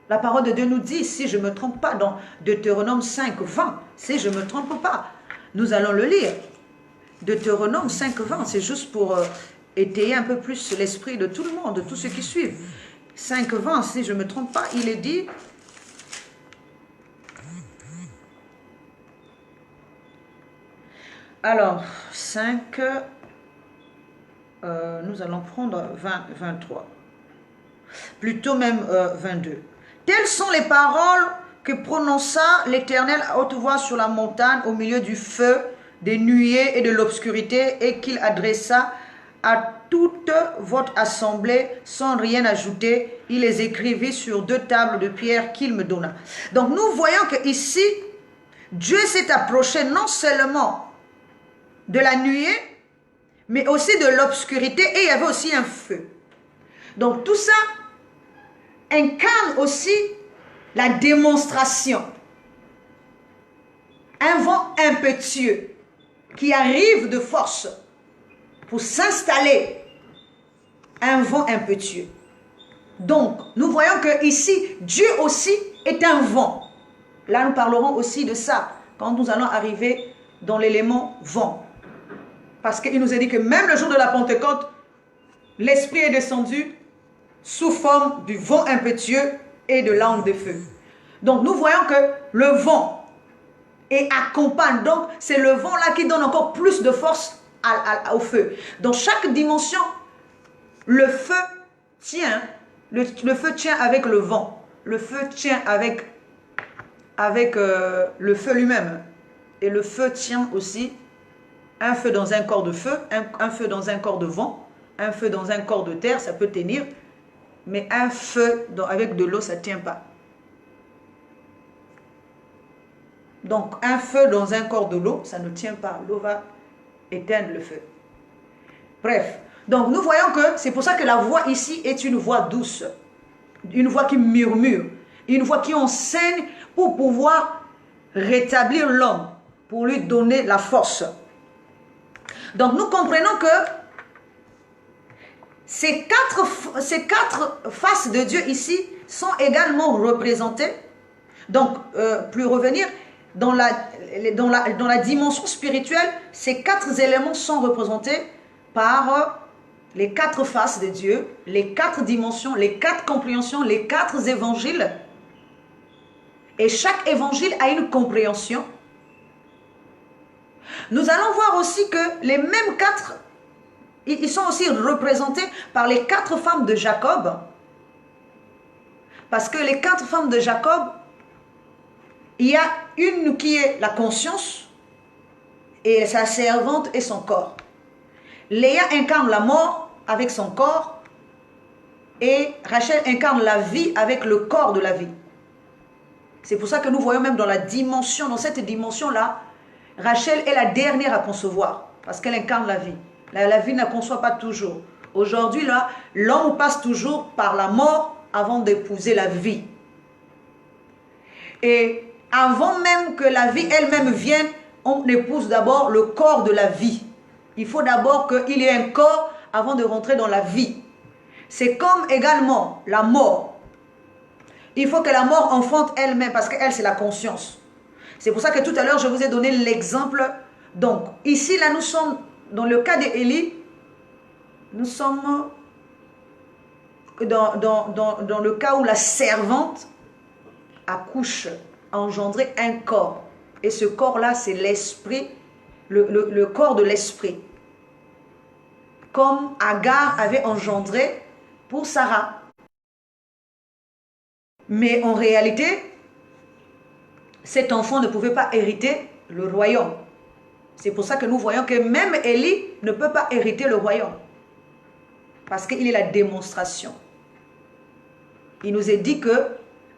[SPEAKER 1] La parole de Dieu nous dit, si je ne me trompe pas, dans Deutéronome 5, 20, si je ne me trompe pas, nous allons le lire. Deutéronome 5, 20, c'est juste pour étayer un peu plus l'esprit de tout le monde, de tous ceux qui suivent. 5, 20, si je ne me trompe pas, il est dit, Alors, 5, nous allons prendre 23. Plutôt même 22. Telles sont les paroles que prononça l'Éternel à haute voix sur la montagne au milieu du feu, des nuées et de l'obscurité, et qu'il adressa à toute votre assemblée sans rien ajouter. Il les écrivit sur 2 tables de pierre qu'il me donna. Donc nous voyons que ici, Dieu s'est approché non seulement de la nuée, mais aussi de l'obscurité, et il y avait aussi un feu. Donc tout ça incarne aussi la démonstration. Un vent impétueux qui arrive de force pour s'installer. Un vent impétueux. Donc, nous voyons que ici, Dieu aussi est un vent. Là, nous parlerons aussi de ça quand nous allons arriver dans l'élément vent. Parce qu'il nous a dit que même le jour de la Pentecôte, l'Esprit est descendu sous forme du vent impétueux et de langue de feu. Donc, nous voyons que le vent et accompagne. Donc, c'est le vent là qui donne encore plus de force au feu. Dans chaque dimension, le feu tient, le feu tient avec le vent. Le feu tient avec le feu lui-même. Et le feu tient aussi un feu dans un corps de feu, un feu dans un corps de vent, un feu dans un corps de terre, ça peut tenir. Mais un feu avec de l'eau, ça ne tient pas. Donc, un feu dans un corps de l'eau, ça ne tient pas. L'eau va éteindre le feu. Bref. Donc, nous voyons que c'est pour ça que la voix ici est une voix douce. Une voix qui murmure. Une voix qui enseigne pour pouvoir rétablir l'homme. Pour lui donner la force. Donc, nous comprenons que ces quatre faces de Dieu ici sont également représentées. Donc, plus revenir, dans la dimension spirituelle, ces 4 éléments sont représentés par les 4 faces de Dieu, les 4 dimensions, les 4 compréhensions, les 4 évangiles. Et chaque évangile a une compréhension. Nous allons voir aussi que les mêmes 4, ils sont aussi représentés par les 4 femmes de Jacob. Parce que les 4 femmes de Jacob, il y a une qui est la conscience, et sa servante et son corps. Léa incarne la mort avec son corps, et Rachel incarne la vie avec le corps de la vie. C'est pour ça que nous voyons même dans cette dimension-là, Rachel est la dernière à concevoir, parce qu'elle incarne la vie. La vie ne conçoit pas toujours. Aujourd'hui, là, l'homme passe toujours par la mort avant d'épouser la vie. Et avant même que la vie elle-même vienne, on épouse d'abord le corps de la vie. Il faut d'abord qu'il y ait un corps avant de rentrer dans la vie. C'est comme également la mort. Il faut que la mort enfante elle-même, parce qu'elle, c'est la conscience. C'est pour ça que tout à l'heure, je vous ai donné l'exemple. Donc, ici, là, nous sommes, dans le cas d'Élie, nous sommes dans le cas où la servante accouche, a engendré un corps. Et ce corps-là, c'est l'esprit, le corps de l'esprit. Comme Agar avait engendré pour Sarah. Mais en réalité, cet enfant ne pouvait pas hériter le royaume. C'est pour ça que nous voyons que même Élie ne peut pas hériter le royaume. Parce qu'il est la démonstration. Il nous est dit que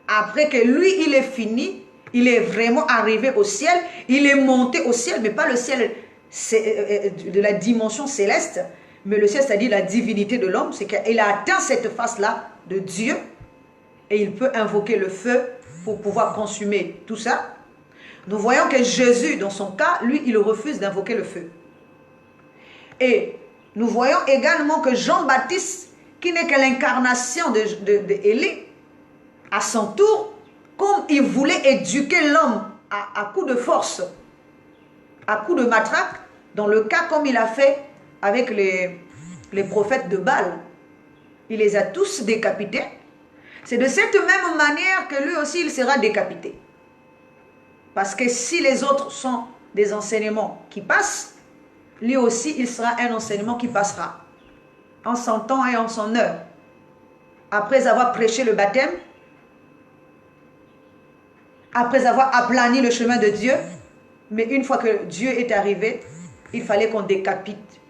[SPEAKER 1] après que lui, il est fini, il est vraiment arrivé au ciel, il est monté au ciel, mais pas le ciel de la dimension céleste, mais le ciel, c'est-à-dire la divinité de l'homme, c'est qu'il a atteint cette face-là de Dieu, et il peut invoquer le feu pour pouvoir consumer tout ça. Nous voyons que Jésus, dans son cas, lui, il refuse d'invoquer le feu. Et nous voyons également que Jean-Baptiste, qui n'est que l'incarnation d'Élie, à son tour, comme il voulait éduquer l'homme à coup de force, à coup de matraque, dans le cas comme il a fait avec les prophètes de Baal, il les a tous décapités. C'est de cette même manière que lui aussi, il sera décapité. Parce que si les autres sont des enseignements qui passent, lui aussi, il sera un enseignement qui passera en son temps et en son heure. Après avoir prêché le baptême, après avoir aplani le chemin de Dieu, mais une fois que Dieu est arrivé, il fallait qu'on décapite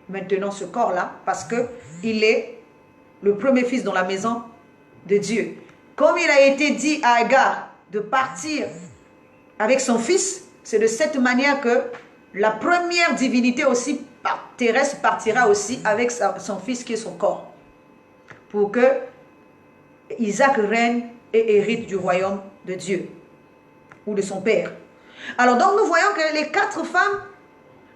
[SPEAKER 1] maintenant ce corps-là, parce qu'il est le premier fils dans la maison de Dieu. Comme il a été dit à Agar de partir avec son fils, c'est de cette manière que la première divinité aussi terrestre partira aussi avec son fils qui est son corps. Pour que Isaac règne et hérite du royaume de Dieu ou de son père. Alors donc nous voyons que les 4 femmes,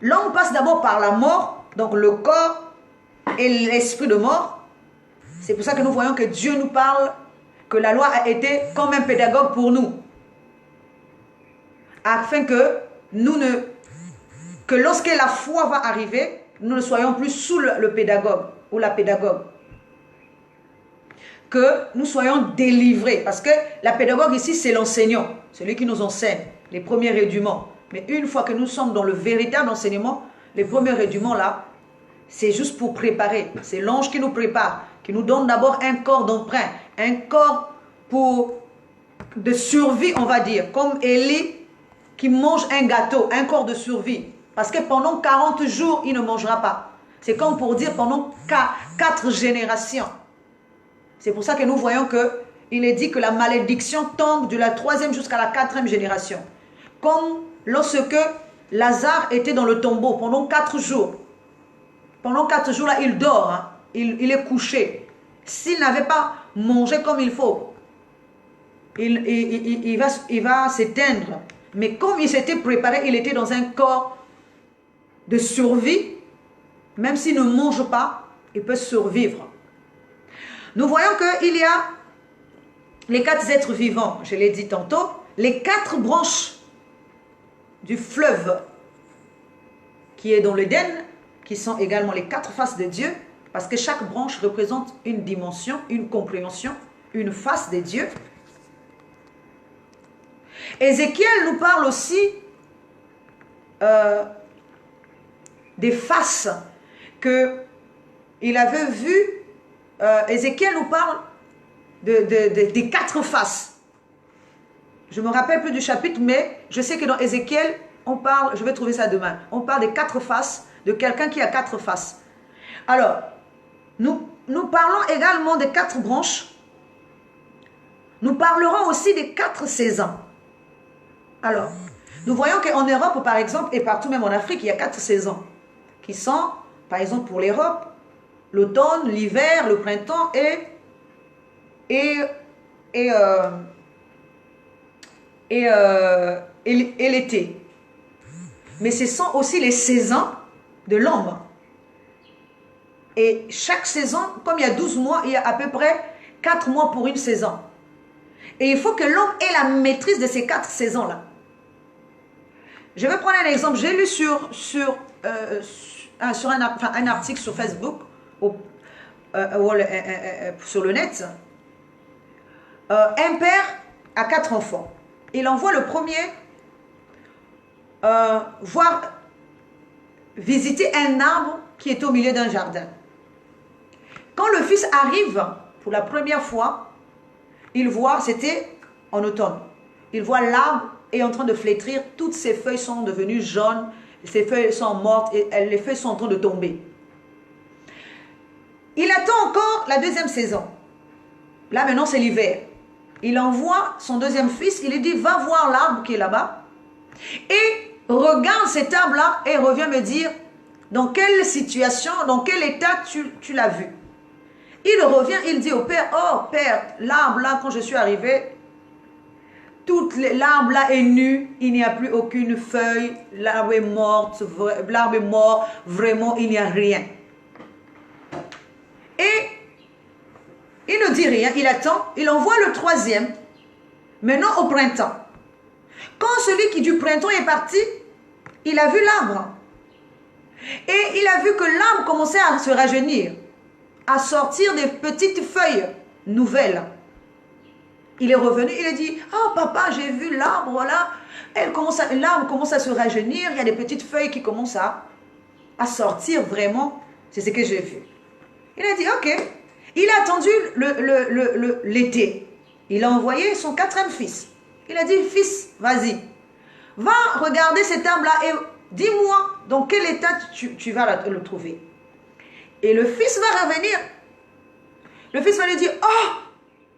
[SPEAKER 1] l'homme passe d'abord par la mort, donc le corps et l'esprit de mort. C'est pour ça que nous voyons que Dieu nous parle, que la loi a été comme un pédagogue pour nous. Afin que que lorsque la foi va arriver, nous ne soyons plus sous le pédagogue ou la pédagogue. Que nous soyons délivrés. Parce que la pédagogue ici, c'est l'enseignant, celui qui nous enseigne, les premiers rudiments. Mais une fois que nous sommes dans le véritable enseignement, les premiers rudiments là, c'est juste pour préparer. C'est l'ange qui nous prépare, qui nous donne d'abord un corps d'emprunt, un corps de survie, on va dire. Comme Élie qui mange un gâteau, un corps de survie. Parce que pendant 40 jours, il ne mangera pas. C'est comme pour dire pendant 4 générations. C'est pour ça que nous voyons qu'il est dit que la malédiction tombe de la 3e jusqu'à la 4e génération. Comme lorsque Lazare était dans le tombeau pendant 4 jours. Pendant 4 jours, là, il dort. Hein. Il est couché. S'il n'avait pas mangé comme il faut, il va s'éteindre. Mais comme il s'était préparé, il était dans un corps de survie. Même s'il ne mange pas, il peut survivre. Nous voyons qu'il y a les 4 êtres vivants, je l'ai dit tantôt, les 4 branches du fleuve qui est dans l'Éden, qui sont également les 4 faces de Dieu, parce que chaque branche représente une dimension, une compréhension, une face de Dieu. Ézéchiel nous parle aussi des faces qu'il avait vues. Ézéchiel nous parle des 4 faces. Je ne me rappelle plus du chapitre, mais je sais que dans Ézéchiel, on parle, je vais trouver ça demain, on parle des 4 faces, de quelqu'un qui a 4 faces. Alors, nous parlons également des 4 branches. Nous parlerons aussi des 4 saisons. Alors, nous voyons qu'en Europe, par exemple, et partout même en Afrique, il y a 4 saisons, qui sont, par exemple pour l'Europe, l'automne, l'hiver, le printemps et l'été. Mais ce sont aussi les saisons de l'homme. Et chaque saison, comme il y a 12 mois, il y a à peu près 4 mois pour une saison. Et il faut que l'homme ait la maîtrise de ces 4 saisons-là. Je vais prendre un exemple. J'ai lu sur un article sur Facebook, sur le net. Un père a 4 enfants. Il envoie le premier visiter un arbre qui est au milieu d'un jardin. Quand le fils arrive pour la première fois, il voit, c'était en automne, il voit l'arbre est en train de flétrir, toutes ses feuilles sont devenues jaunes, ses feuilles sont mortes et les feuilles sont en train de tomber. Il attend encore la 2e saison. Là maintenant c'est l'hiver. Il envoie son 2e fils, il lui dit va voir l'arbre qui est là-bas et regarde cet arbre-là et reviens me dire dans quelle situation, dans quel état tu l'as vu. Il revient, il dit au père, oh père, l'arbre là quand je suis arrivé, l'arbre là est nu, il n'y a plus aucune feuille, l'arbre est mort, vraiment il n'y a rien. Et il ne dit rien, il attend, il envoie le 3e, maintenant au printemps. Quand celui qui du printemps est parti, il a vu l'arbre. Et il a vu que l'arbre commençait à se rajeunir, à sortir des petites feuilles nouvelles. Il est revenu, il a dit, oh papa, j'ai vu l'arbre là, l'arbre commence à se rajeunir, il y a des petites feuilles qui commencent à à sortir vraiment, c'est ce que j'ai vu. Il a dit, ok. Il a attendu l'été. Il a envoyé son 4e fils. Il a dit, fils, vas-y. Va regarder cet arbre-là et dis-moi dans quel état tu vas le trouver. Et le fils va revenir. Le fils va lui dire, oh,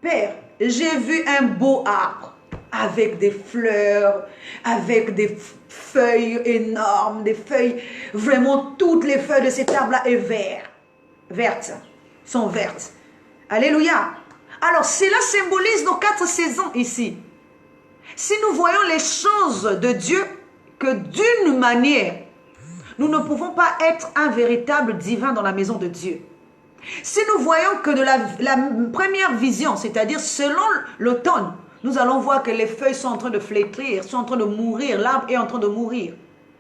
[SPEAKER 1] père, j'ai vu un beau arbre avec des fleurs, avec des feuilles énormes, des feuilles, vraiment toutes les feuilles de cet arbre-là est vertes, sont vertes. Alléluia. Alors cela symbolise nos 4 saisons ici. Si nous voyons les choses de Dieu que d'une manière, nous ne pouvons pas être un véritable divin dans la maison de Dieu. Si nous voyons que de la première vision, c'est-à-dire selon l'automne, nous allons voir que les feuilles sont en train de flétrir, sont en train de mourir, l'arbre est en train de mourir.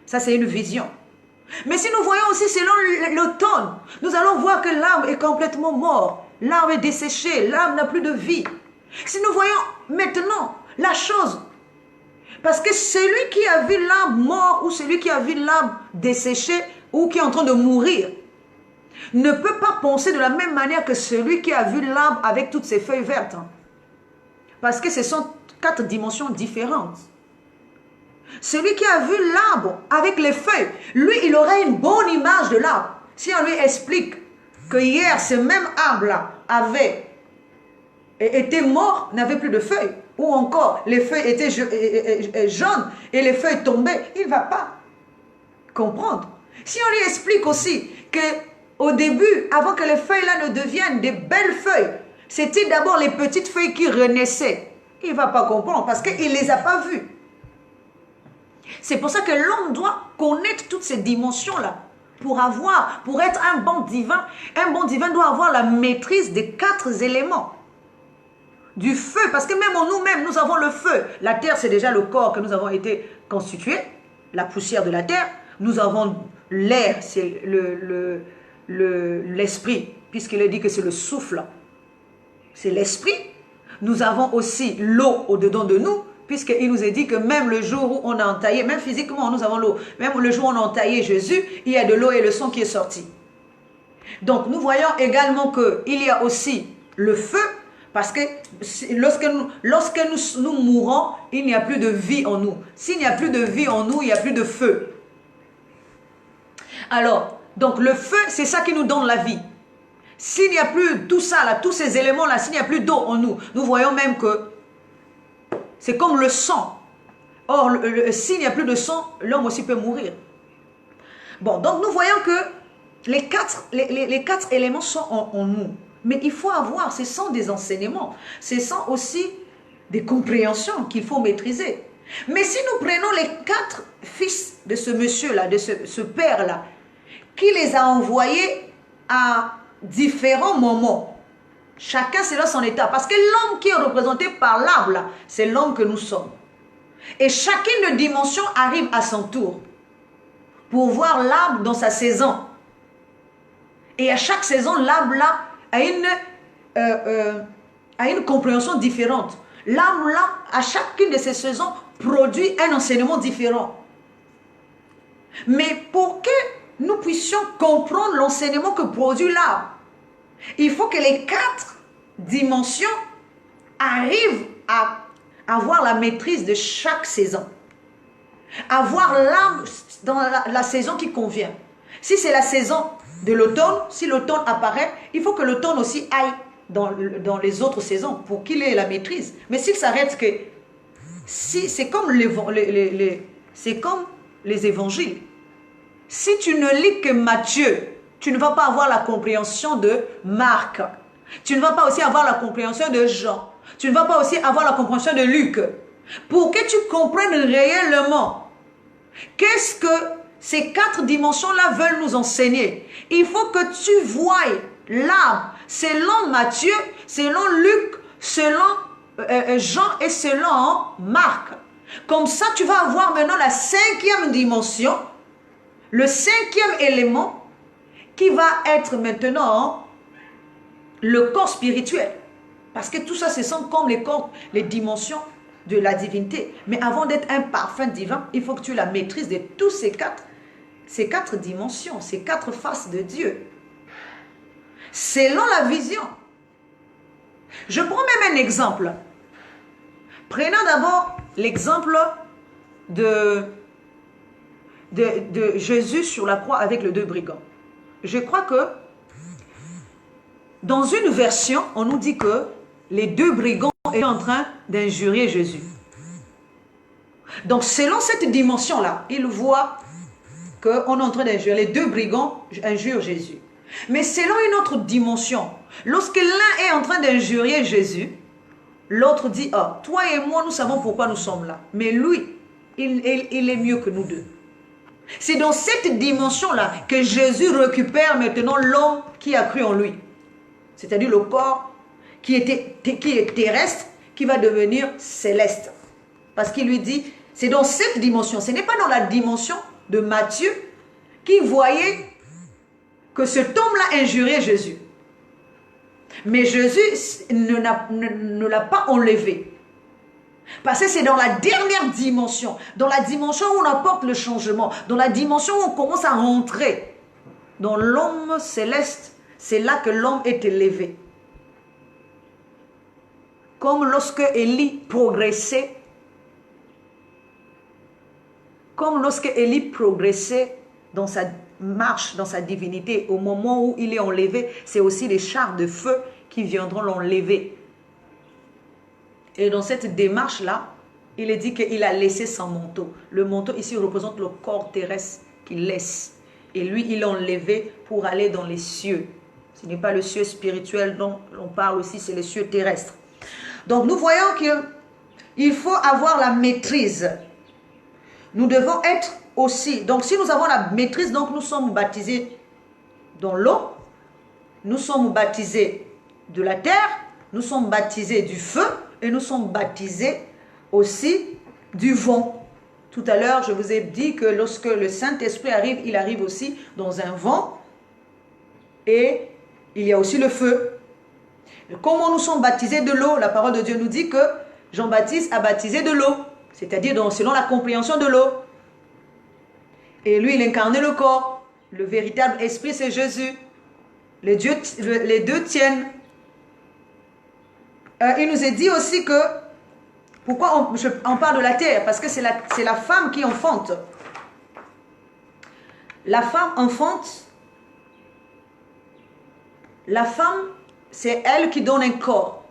[SPEAKER 1] Ça, c'est une vision. Mais si nous voyons aussi selon l'automne, nous allons voir que l'arbre est complètement mort, l'arbre est desséché, l'arbre n'a plus de vie. Si nous voyons maintenant la chose, parce que celui qui a vu l'arbre mort ou celui qui a vu l'arbre desséché ou qui est en train de mourir, ne peut pas penser de la même manière que celui qui a vu l'arbre avec toutes ses feuilles vertes. Parce que ce sont 4 dimensions différentes. Celui qui a vu l'arbre avec les feuilles, lui, il aurait une bonne image de l'arbre. Si on lui explique que hier, ce même arbre-là avait été mort, n'avait plus de feuilles, ou encore les feuilles étaient jaunes et les feuilles tombaient, il ne va pas comprendre. Si on lui explique aussi que au début, avant que les feuilles-là ne deviennent des belles feuilles, c'était d'abord les petites feuilles qui renaissaient. Il ne va pas comprendre parce qu'il ne les a pas vues. C'est pour ça que l'homme doit connaître toutes ces dimensions-là pour être un bon divin. Un bon divin doit avoir la maîtrise des 4 éléments. Du feu, parce que même en nous-mêmes, nous avons le feu. La terre, c'est déjà le corps que nous avons été constitués, la poussière de la terre. Nous avons l'air, c'est l'esprit, puisqu'il dit que c'est le souffle, c'est l'esprit. Nous avons aussi l'eau au-dedans de nous, puisqu'il nous est dit que même le jour où on a entaillé, même physiquement nous avons l'eau, même le jour où on a entaillé Jésus, il y a de l'eau et le sang qui est sorti. Donc nous voyons également qu'il y a aussi le feu, parce que lorsque nous mourons, il n'y a plus de vie en nous. S'il n'y a plus de vie en nous, il n'y a plus de feu. Alors, donc le feu, c'est ça qui nous donne la vie. S'il n'y a plus tout ça, là, tous ces éléments-là, s'il n'y a plus d'eau en nous, nous voyons même que c'est comme le sang. Or, s'il n'y a plus de sang, l'homme aussi peut mourir. Bon, donc nous voyons que les 4 éléments sont en nous. Mais il faut avoir, ce sont des enseignements, ce sont aussi des compréhensions qu'il faut maîtriser. Mais si nous prenons les 4 fils de ce monsieur-là, de ce père-là, qui les a envoyés à différents moments, chacun selon son état, parce que l'homme qui est représenté par l'arbre, c'est l'homme que nous sommes. Et chacune de dimensions arrive à son tour pour voir l'arbre dans sa saison. Et à chaque saison, l'arbre-là a une compréhension différente. L'arbre-là, à chacune de ces saisons, produit un enseignement différent. Mais pour que nous puissions comprendre l'enseignement que produit l'arbre, il faut que les 4 dimensions arrivent à avoir la maîtrise de chaque saison. Avoir l'arbre dans la saison qui convient. Si c'est la saison de l'automne, si l'automne apparaît, il faut que l'automne aussi aille dans les autres saisons pour qu'il ait la maîtrise. Mais s'il s'arrête que... c'est comme les évangiles. Si tu ne lis que Matthieu, tu ne vas pas avoir la compréhension de Marc. Tu ne vas pas aussi avoir la compréhension de Jean. Tu ne vas pas aussi avoir la compréhension de Luc. Pour que tu comprennes réellement qu'est-ce que ces 4 dimensions-là veulent nous enseigner, il faut que tu voies l'arbre selon Matthieu, selon Luc, selon Jean et selon Marc. Comme ça, tu vas avoir maintenant la 5e dimension, le 5e élément qui va être maintenant le corps spirituel. Parce que tout ça, ce sont comme les corps, les dimensions de la divinité. Mais avant d'être un parfum divin, il faut que tu la maîtrises de tous ces 4 ces 4 dimensions, ces 4 faces de Dieu, selon la vision. Je prends même un exemple. Prenons d'abord l'exemple de Jésus sur la croix avec les 2 brigands. Je crois que dans une version, on nous dit que les 2 brigands étaient en train d'injurier Jésus. Donc selon cette dimension-là, ils voient qu'on est en train d'injurier. Les 2 brigands injurent Jésus. Mais selon une autre dimension, lorsque l'un est en train d'injurier Jésus, l'autre dit, « Ah, toi et moi, nous savons pourquoi nous sommes là. Mais lui, il est mieux que nous deux. » C'est dans cette dimension-là que Jésus récupère maintenant l'homme qui a cru en lui. C'est-à-dire le corps qui est terrestre, qui va devenir céleste. Parce qu'il lui dit, c'est dans cette dimension. Ce n'est pas dans la dimension de Matthieu qui voyait que cet homme-là injuriait Jésus. Mais Jésus ne l'a pas enlevé. Parce que c'est dans la dernière dimension, dans la dimension où on apporte le changement, dans la dimension où on commence à rentrer dans l'homme céleste, c'est là que l'homme est élevé. Comme lorsque Élie progressait, dans sa marche, dans sa divinité, au moment où il est enlevé, c'est aussi les chars de feu qui viendront l'enlever. Et dans cette démarche-là, il est dit qu'il a laissé son manteau. Le manteau ici représente le corps terrestre qu'il laisse. Et lui, il l'a enlevé pour aller dans les cieux. Ce n'est pas le cieux spirituel dont on parle aussi, c'est les cieux terrestres. Donc nous voyons qu'il faut avoir la maîtrise. Nous devons être aussi, donc si nous avons la maîtrise, donc nous sommes baptisés dans l'eau, nous sommes baptisés de la terre, nous sommes baptisés du feu et nous sommes baptisés aussi du vent. Tout à l'heure, je vous ai dit que lorsque le Saint-Esprit arrive, il arrive aussi dans un vent et il y a aussi le feu. Et comment nous sommes baptisés de l'eau? La parole de Dieu nous dit que Jean-Baptiste a baptisé de l'eau, c'est-à-dire selon la compréhension de l'eau. Et lui, il incarnait le corps. Le véritable esprit, c'est Jésus. Les deux tiennent. Il nous est dit aussi que, pourquoi on parle de la terre? Parce que c'est la femme qui enfante. La femme enfante. La femme, c'est elle qui donne un corps.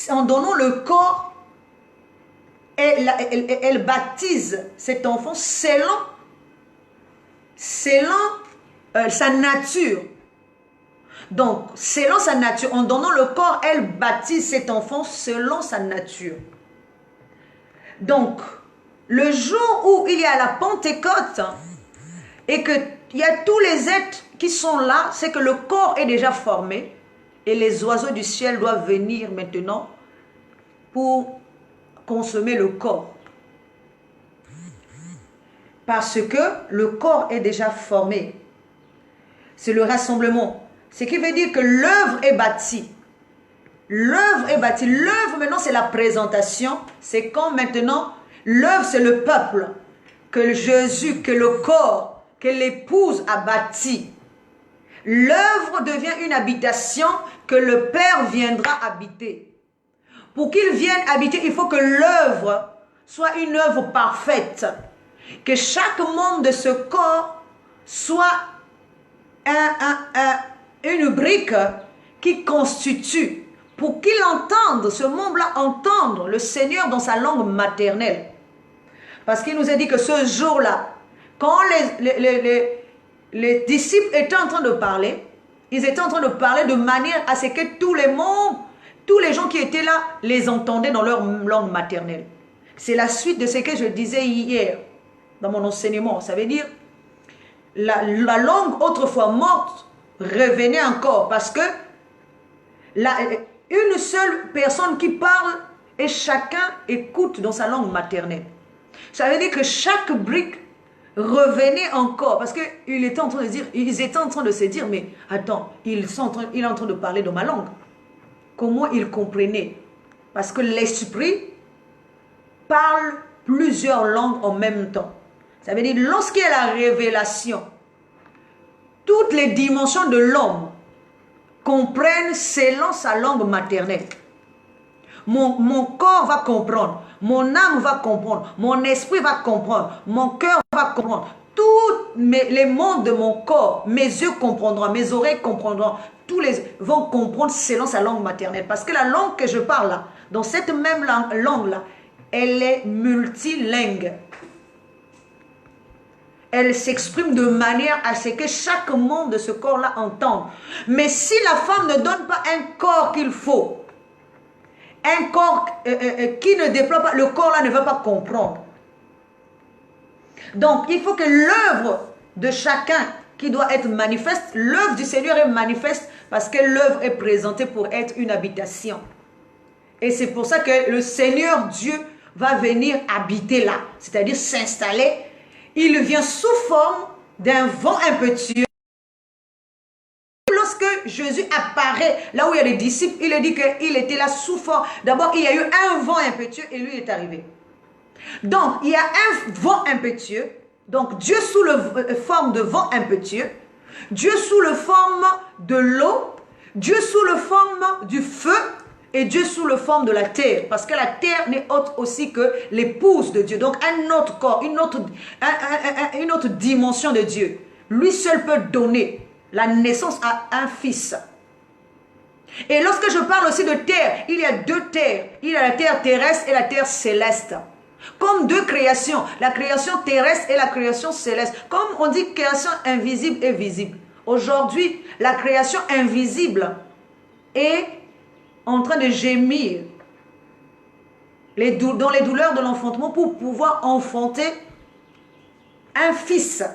[SPEAKER 1] En donnant le corps, elle baptise cet enfant selon sa nature. Donc, selon sa nature, en donnant le corps, elle baptise cet enfant selon sa nature. Donc, le jour où il y a la Pentecôte et qu'il y a tous les êtres qui sont là, c'est que le corps est déjà formé et les oiseaux du ciel doivent venir maintenant pour consommer le corps. Parce que le corps est déjà formé. C'est le rassemblement. Ce qui veut dire que l'œuvre est bâtie. L'œuvre est bâtie. L'œuvre maintenant c'est la présentation. C'est quand maintenant l'œuvre c'est le peuple. Que Jésus, que le corps, que l'épouse a bâti. L'œuvre devient une habitation que le Père viendra habiter. Pour qu'il vienne habiter, il faut que l'œuvre soit une œuvre parfaite. Que chaque membre de ce corps soit une brique qui constitue, pour qu'il entende, ce membre-là entendre le Seigneur dans sa langue maternelle. Parce qu'il nous a dit que ce jour-là, quand les disciples étaient en train de parler, ils étaient en train de parler de manière à ce que tous les membres, tous les gens qui étaient là, les entendaient dans leur langue maternelle. C'est la suite de ce que je disais hier dans mon enseignement. Ça veut dire la langue autrefois morte revenait encore parce que une seule personne qui parle et chacun écoute dans sa langue maternelle. Ça veut dire que chaque brique revenait encore parce qu'ils étaient en train de dire, ils étaient en train de se dire, mais attends, il est en train de parler dans ma langue. Comment ils comprenaient? Parce que l'esprit parle plusieurs langues en même temps. Ça veut dire, lorsqu'il y a la révélation, toutes les dimensions de l'homme comprennent selon sa langue maternelle. Mon corps va comprendre, mon âme va comprendre, mon esprit va comprendre, mon cœur va comprendre. Tous les mondes de mon corps, mes yeux comprendront, mes oreilles comprendront, tous les vont comprendre selon sa langue maternelle. Parce que la langue que je parle là, dans cette même langue là, elle est multilingue. Elle s'exprime de manière à ce que chaque membre de ce corps-là entende. Mais si la femme ne donne pas un corps qu'il faut, un corps qui ne déploie pas, le corps-là ne va pas comprendre. Donc, il faut que l'œuvre de chacun qui doit être manifeste, l'œuvre du Seigneur est manifeste parce que l'œuvre est présentée pour être une habitation. Et c'est pour ça que le Seigneur Dieu va venir habiter là, c'est-à-dire s'installer. Il vient sous forme d'un vent impétueux. Lorsque Jésus apparaît là où il y a les disciples, il a dit qu'il était là sous forme. D'abord, il y a eu un vent impétueux et lui est arrivé. Donc, il y a un vent impétueux. Donc, Dieu sous la forme de vent impétueux. Dieu sous la forme de l'eau. Dieu sous la forme du feu. Et Dieu sous la forme de la terre. Parce que la terre n'est autre aussi que l'épouse de Dieu. Donc, un autre corps, une autre dimension de Dieu. Lui seul peut donner la naissance à un fils. Et lorsque je parle aussi de terre, il y a deux terres. Il y a la terre terrestre et la terre céleste. Comme deux créations, la création terrestre et la création céleste. Comme on dit création invisible et visible. Aujourd'hui, la création invisible est en train de gémir dans les douleurs de l'enfantement pour pouvoir enfanter un fils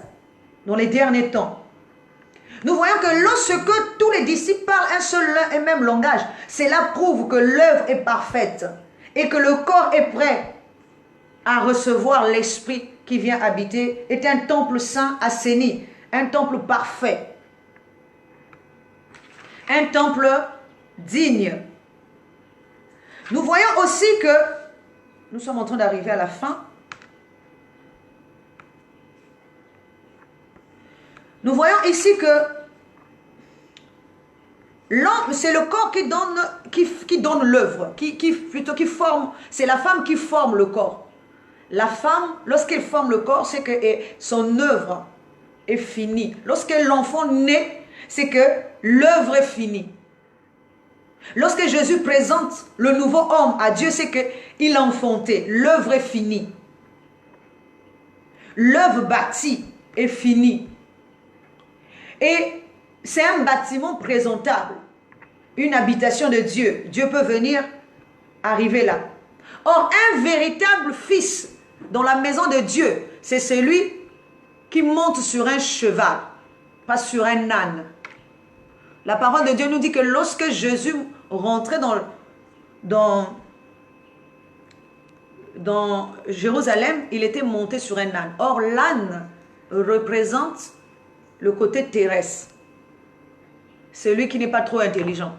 [SPEAKER 1] dans les derniers temps. Nous voyons que lorsque tous les disciples parlent un seul et même langage, cela prouve que l'œuvre est parfaite et que le corps est prêt à recevoir l'esprit qui vient habiter, est un temple saint assaini, un temple parfait, un temple digne. Nous voyons aussi que nous sommes en train d'arriver à la fin. Nous voyons ici que l'homme, c'est le corps qui donne l'œuvre, plutôt qui forme, c'est la femme qui forme le corps. La femme, lorsqu'elle forme le corps, c'est que son œuvre est finie. Lorsque l'enfant naît, c'est que l'œuvre est finie. Lorsque Jésus présente le nouveau homme à Dieu, c'est qu'il a enfanté. L'œuvre est finie. L'œuvre bâtie est finie. Et c'est un bâtiment présentable. Une habitation de Dieu. Dieu peut venir arriver là. Or, un véritable fils dans la maison de Dieu, c'est celui qui monte sur un cheval, pas sur un âne. La parole de Dieu nous dit que lorsque Jésus rentrait dans Jérusalem, il était monté sur un âne. Or, l'âne représente le côté terrestre. Celui qui n'est pas trop intelligent.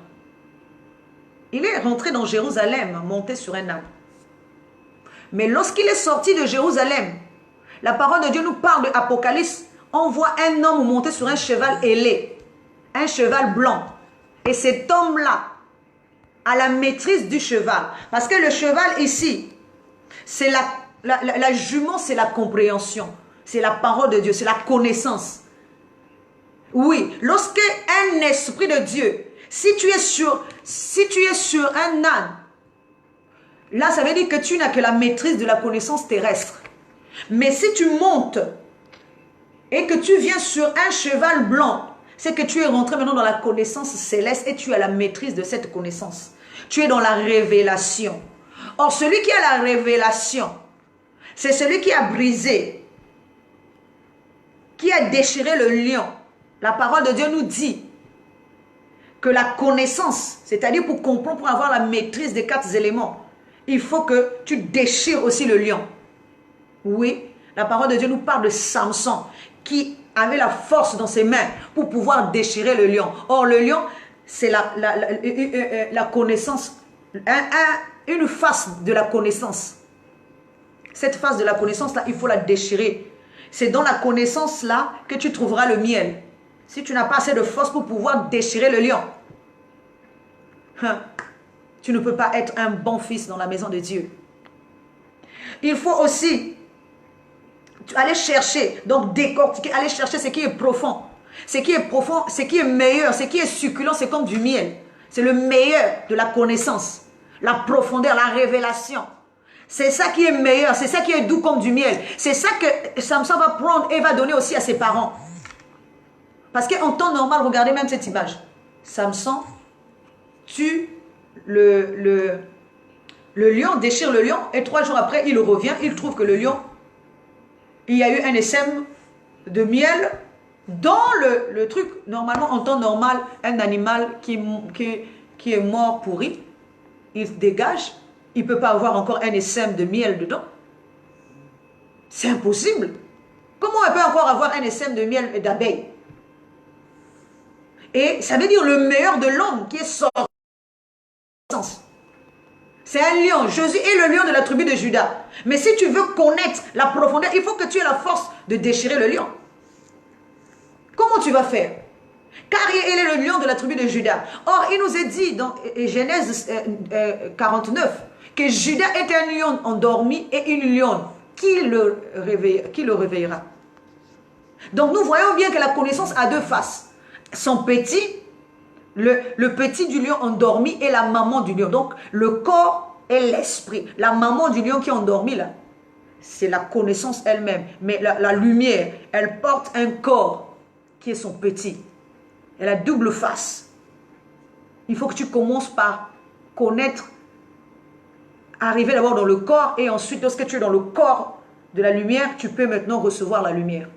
[SPEAKER 1] Il est rentré dans Jérusalem, monté sur un âne. Mais lorsqu'il est sorti de Jérusalem, la parole de Dieu nous parle de Apocalypse. On voit un homme monté sur un cheval ailé, un cheval blanc. Et cet homme-là a la maîtrise du cheval. Parce que le cheval ici, c'est la jument, c'est la compréhension. C'est la parole de Dieu, c'est la connaissance. Oui, lorsque un esprit de Dieu, si tu es sur un âne, là ça veut dire que tu n'as que la maîtrise de la connaissance terrestre. Mais si tu montes et que tu viens sur un cheval blanc, c'est que tu es rentré maintenant dans la connaissance céleste et tu as la maîtrise de cette connaissance. Tu es dans la révélation. Or, celui qui a la révélation, c'est celui qui a brisé, qui a déchiré le lion. La parole de Dieu nous dit que la connaissance, c'est-à-dire pour comprendre, pour avoir la maîtrise des 4 éléments, il faut que tu déchires aussi le lion. Oui, la parole de Dieu nous parle de Samson qui avait la force dans ses mains pour pouvoir déchirer le lion. Or, le lion, c'est la connaissance, une face de la connaissance. Cette face de la connaissance-là, il faut la déchirer. C'est dans la connaissance là que tu trouveras le miel. Si tu n'as pas assez de force pour pouvoir déchirer le lion, tu ne peux pas être un bon fils dans la maison de Dieu. Il faut aussi aller chercher, donc décortiquer, aller chercher ce qui est profond. Ce qui est profond, ce qui est meilleur, ce qui est succulent, c'est comme du miel. C'est le meilleur de la connaissance, la profondeur, la révélation. C'est ça qui est meilleur, c'est ça qui est doux comme du miel. C'est ça que Samson va prendre et va donner aussi à ses parents. Parce qu'en temps normal, regardez même cette image. Samson tue le lion, déchire le lion, et 3 jours après, il revient, il trouve que le lion, il y a eu un essaim de miel dans le truc. Normalement, en temps normal, un animal qui est mort, pourri, il dégage, il ne peut pas avoir encore un essaim de miel dedans. C'est impossible. Comment on peut encore avoir un essaim de miel et d'abeilles? Et ça veut dire le meilleur de l'homme qui est sorti. C'est un lion. Jésus est le lion de la tribu de Juda. Mais si tu veux connaître la profondeur, il faut que tu aies la force de déchirer le lion. Comment tu vas faire? Car il est le lion de la tribu de Juda. Or, il nous est dit dans Genèse 49 que Juda est un lion endormi et une lionne qui le réveillera. Donc, nous voyons bien que la connaissance a 2 faces. Son petit, le petit du lion endormi et la maman du lion. Donc, le corps et l'esprit. La maman du lion qui est endormi, là, c'est la connaissance elle-même. Mais la lumière, elle porte un corps qui est son petit. Elle a double face. Il faut que tu commences par connaître, arriver d'abord dans le corps, et ensuite, lorsque tu es dans le corps de la lumière, tu peux maintenant recevoir la lumière.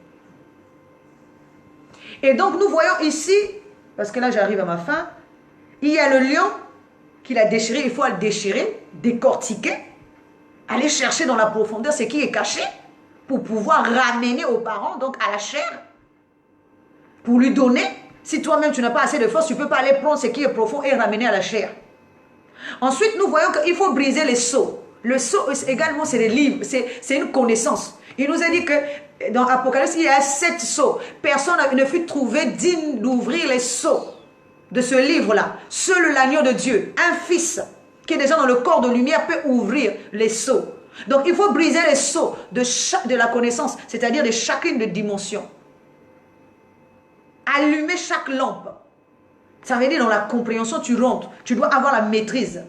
[SPEAKER 1] Et donc, nous voyons ici, parce que là, j'arrive à ma fin, il y a le lion qu'il a déchiré, il faut le déchirer, décortiquer, aller chercher dans la profondeur ce qui est caché, pour pouvoir ramener aux parents, donc à la chair, pour lui donner. Si toi-même, tu n'as pas assez de force, tu ne peux pas aller prendre ce qui est profond et ramener à la chair. Ensuite, nous voyons qu'il faut briser les sceaux. Le sceau, également, c'est des livres, c'est une connaissance. Il nous a dit que dans Apocalypse, il y a 7 sceaux. Personne ne fut trouvé digne d'ouvrir les sceaux de ce livre-là. Seul l'agneau de Dieu, un fils qui est déjà dans le corps de lumière, peut ouvrir les sceaux. Donc, il faut briser les sceaux de la connaissance, c'est-à-dire de chacune des dimensions. Allumer chaque lampe. Ça veut dire dans la compréhension, tu rentres. Tu dois avoir la maîtrise.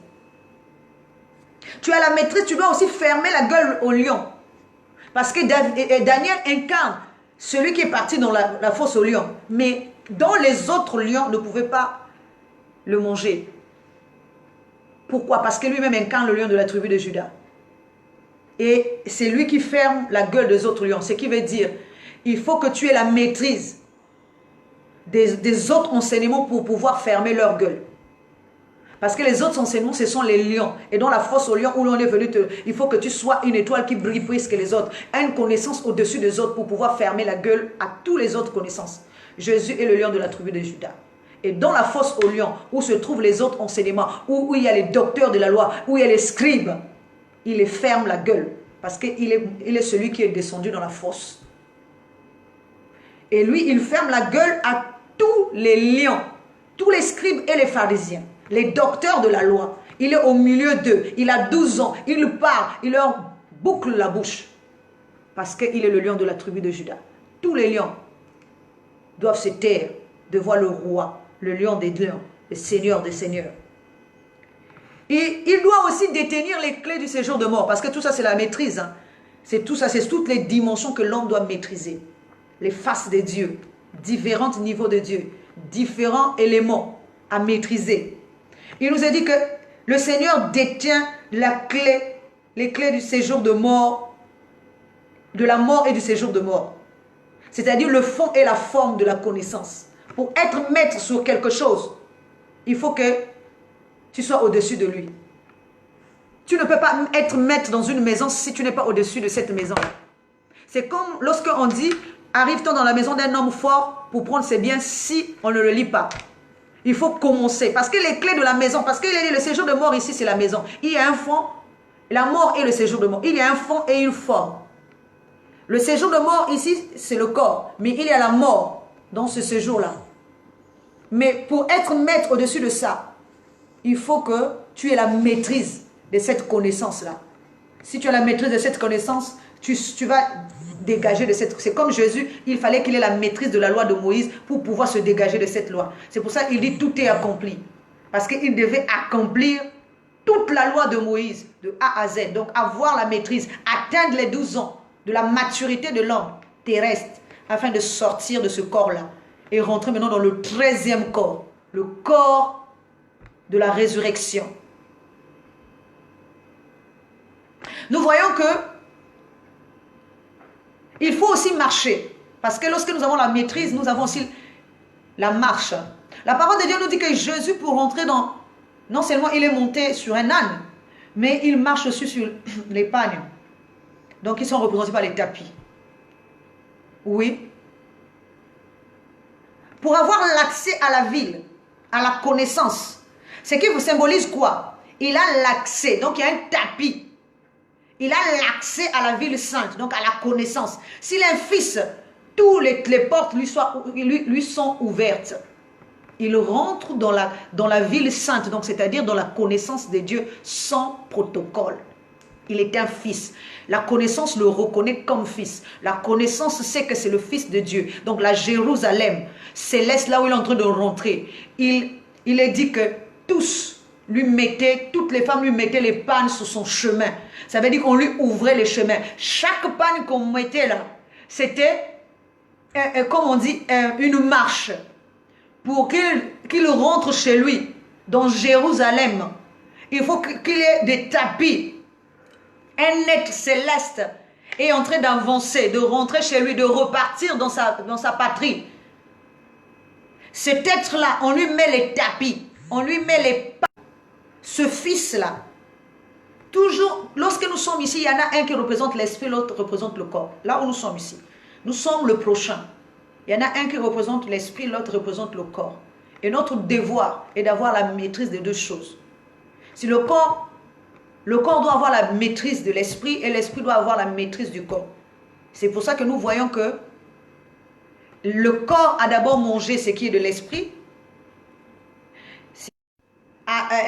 [SPEAKER 1] Tu as la maîtrise, tu dois aussi fermer la gueule au lion. Parce que Daniel incarne celui qui est parti dans la fosse au lion. Mais dont les autres lions ne pouvaient pas le manger. Pourquoi? Parce que lui-même incarne le lion de la tribu de Juda. Et c'est lui qui ferme la gueule des autres lions. Ce qui veut dire, il faut que tu aies la maîtrise des autres enseignements pour pouvoir fermer leur gueule. Parce que les autres enseignements, ce sont les lions. Et dans la fosse aux lions où l'on est venu, il faut que tu sois une étoile qui brille plus que les autres. Une connaissance au-dessus des autres pour pouvoir fermer la gueule à tous les autres connaissances. Jésus est le lion de la tribu de Juda. Et dans la fosse aux lions, où se trouvent les autres enseignements, où il y a les docteurs de la loi, où il y a les scribes, il les ferme la gueule. Parce qu'il est celui qui est descendu dans la fosse. Et lui, il ferme la gueule à tous les lions, tous les scribes et les pharisiens, les docteurs de la loi. Il est au milieu d'eux, il a 12 ans, il parle, il leur boucle la bouche. Parce qu'il est le lion de la tribu de Juda. Tous les lions doivent se taire devant le roi, le lion des lions, le seigneur des seigneurs. Et il doit aussi détenir les clés du séjour de mort, parce que tout ça c'est la maîtrise. Hein. C'est tout ça, c'est toutes les dimensions que l'homme doit maîtriser. Les faces de Dieu, différents niveaux de Dieu, différents éléments à maîtriser. Il nous a dit que le Seigneur détient les clés du séjour de mort, de la mort et du séjour de mort. C'est-à-dire le fond et la forme de la connaissance. Pour être maître sur quelque chose, il faut que tu sois au-dessus de lui. Tu ne peux pas être maître dans une maison si tu n'es pas au-dessus de cette maison. C'est comme lorsqu'on dit, arrive-t-on dans la maison d'un homme fort pour prendre ses biens si on ne le lit pas. Il faut commencer. Parce que les clés de la maison, parce qu'il est le séjour de mort ici, c'est la maison. Il y a un fond, la mort et le séjour de mort. Il y a un fond et une forme. Le séjour de mort ici, c'est le corps. Mais il y a la mort dans ce séjour-là. Mais pour être maître au-dessus de ça, il faut que tu aies la maîtrise de cette connaissance-là. Si tu as la maîtrise de cette connaissance, tu vas dégager de cette... C'est comme Jésus, il fallait qu'il ait la maîtrise de la loi de Moïse pour pouvoir se dégager de cette loi. C'est pour ça qu'il dit tout est accompli. Parce qu'il devait accomplir toute la loi de Moïse, de A à Z. Donc avoir la maîtrise, atteindre les 12 ans de la maturité de l'homme terrestre, afin de sortir de ce corps-là et rentrer maintenant dans le 13e corps, le corps de la résurrection. Nous voyons que il faut aussi marcher. Parce que lorsque nous avons la maîtrise, nous avons aussi la marche. La parole de Dieu nous dit que Jésus, pour rentrer dans... Non seulement il est monté sur un âne, mais il marche aussi sur les pagnes. Donc ils sont représentés par les tapis. Oui. Pour avoir l'accès à la ville, à la connaissance, ce qui vous symbolise quoi? Il a l'accès, donc il y a un tapis. Il a l'accès à la ville sainte, donc à la connaissance. S'il est un fils, toutes les portes lui sont ouvertes. Il rentre dans la ville sainte, donc c'est-à-dire dans la connaissance de Dieu sans protocole. Il est un fils. La connaissance le reconnaît comme fils. La connaissance sait que c'est le fils de Dieu. Donc la Jérusalem céleste, là où il est en train de rentrer, il est dit que toutes les femmes lui mettaient les pannes sur son chemin. Ça veut dire qu'on lui ouvrait les chemins. Chaque panne qu'on mettait là, c'était, comme on dit, une marche pour qu'il rentre chez lui, dans Jérusalem. Il faut qu'il ait des tapis. Un être céleste est en train d'avancer, de rentrer chez lui, de repartir dans sa patrie. Cet être-là, on lui met les tapis, on lui met les pas. Ce fils-là, toujours, lorsque nous sommes ici, il y en a un qui représente l'esprit, l'autre représente le corps. Là où nous sommes ici, nous sommes le prochain. Il y en a un qui représente l'esprit, l'autre représente le corps. Et notre devoir est d'avoir la maîtrise des deux choses. Si le corps doit avoir la maîtrise de l'esprit et l'esprit doit avoir la maîtrise du corps. C'est pour ça que nous voyons que le corps a d'abord mangé ce qui est de l'esprit.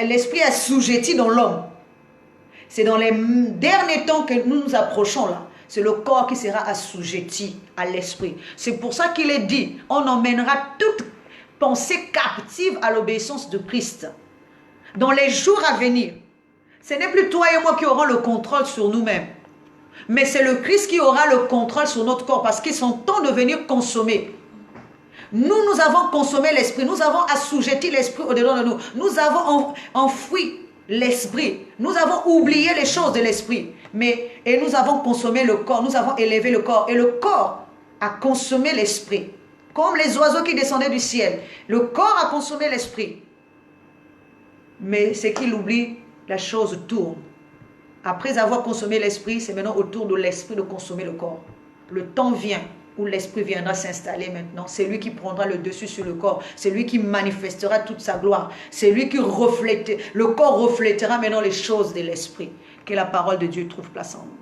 [SPEAKER 1] L'esprit est assujetti dans l'homme. C'est dans les derniers temps que nous nous approchons là. C'est le corps qui sera assujetti à l'esprit. C'est pour ça qu'il est dit, on emmènera toute pensée captive à l'obéissance de Christ. Dans les jours à venir, ce n'est plus toi et moi qui aurons le contrôle sur nous-mêmes. Mais c'est le Christ qui aura le contrôle sur notre corps parce qu'ils sont temps de venir consommer. Nous avons consommé l'esprit. Nous avons assujetti l'esprit au-dedans de nous. Nous avons enfoui l'esprit. Nous avons oublié les choses de l'esprit. Et nous avons consommé le corps. Nous avons élevé le corps. Et le corps a consommé l'esprit. Comme les oiseaux qui descendaient du ciel. Le corps a consommé l'esprit. Mais c'est qu'il oublie, la chose tourne. Après avoir consommé l'esprit, c'est maintenant au tour de l'esprit de consommer le corps. Le temps vient où l'esprit viendra s'installer maintenant. C'est lui qui prendra le dessus sur le corps. C'est lui qui manifestera toute sa gloire. C'est lui qui reflète. Le corps reflètera maintenant les choses de l'esprit. Que la parole de Dieu trouve place en nous.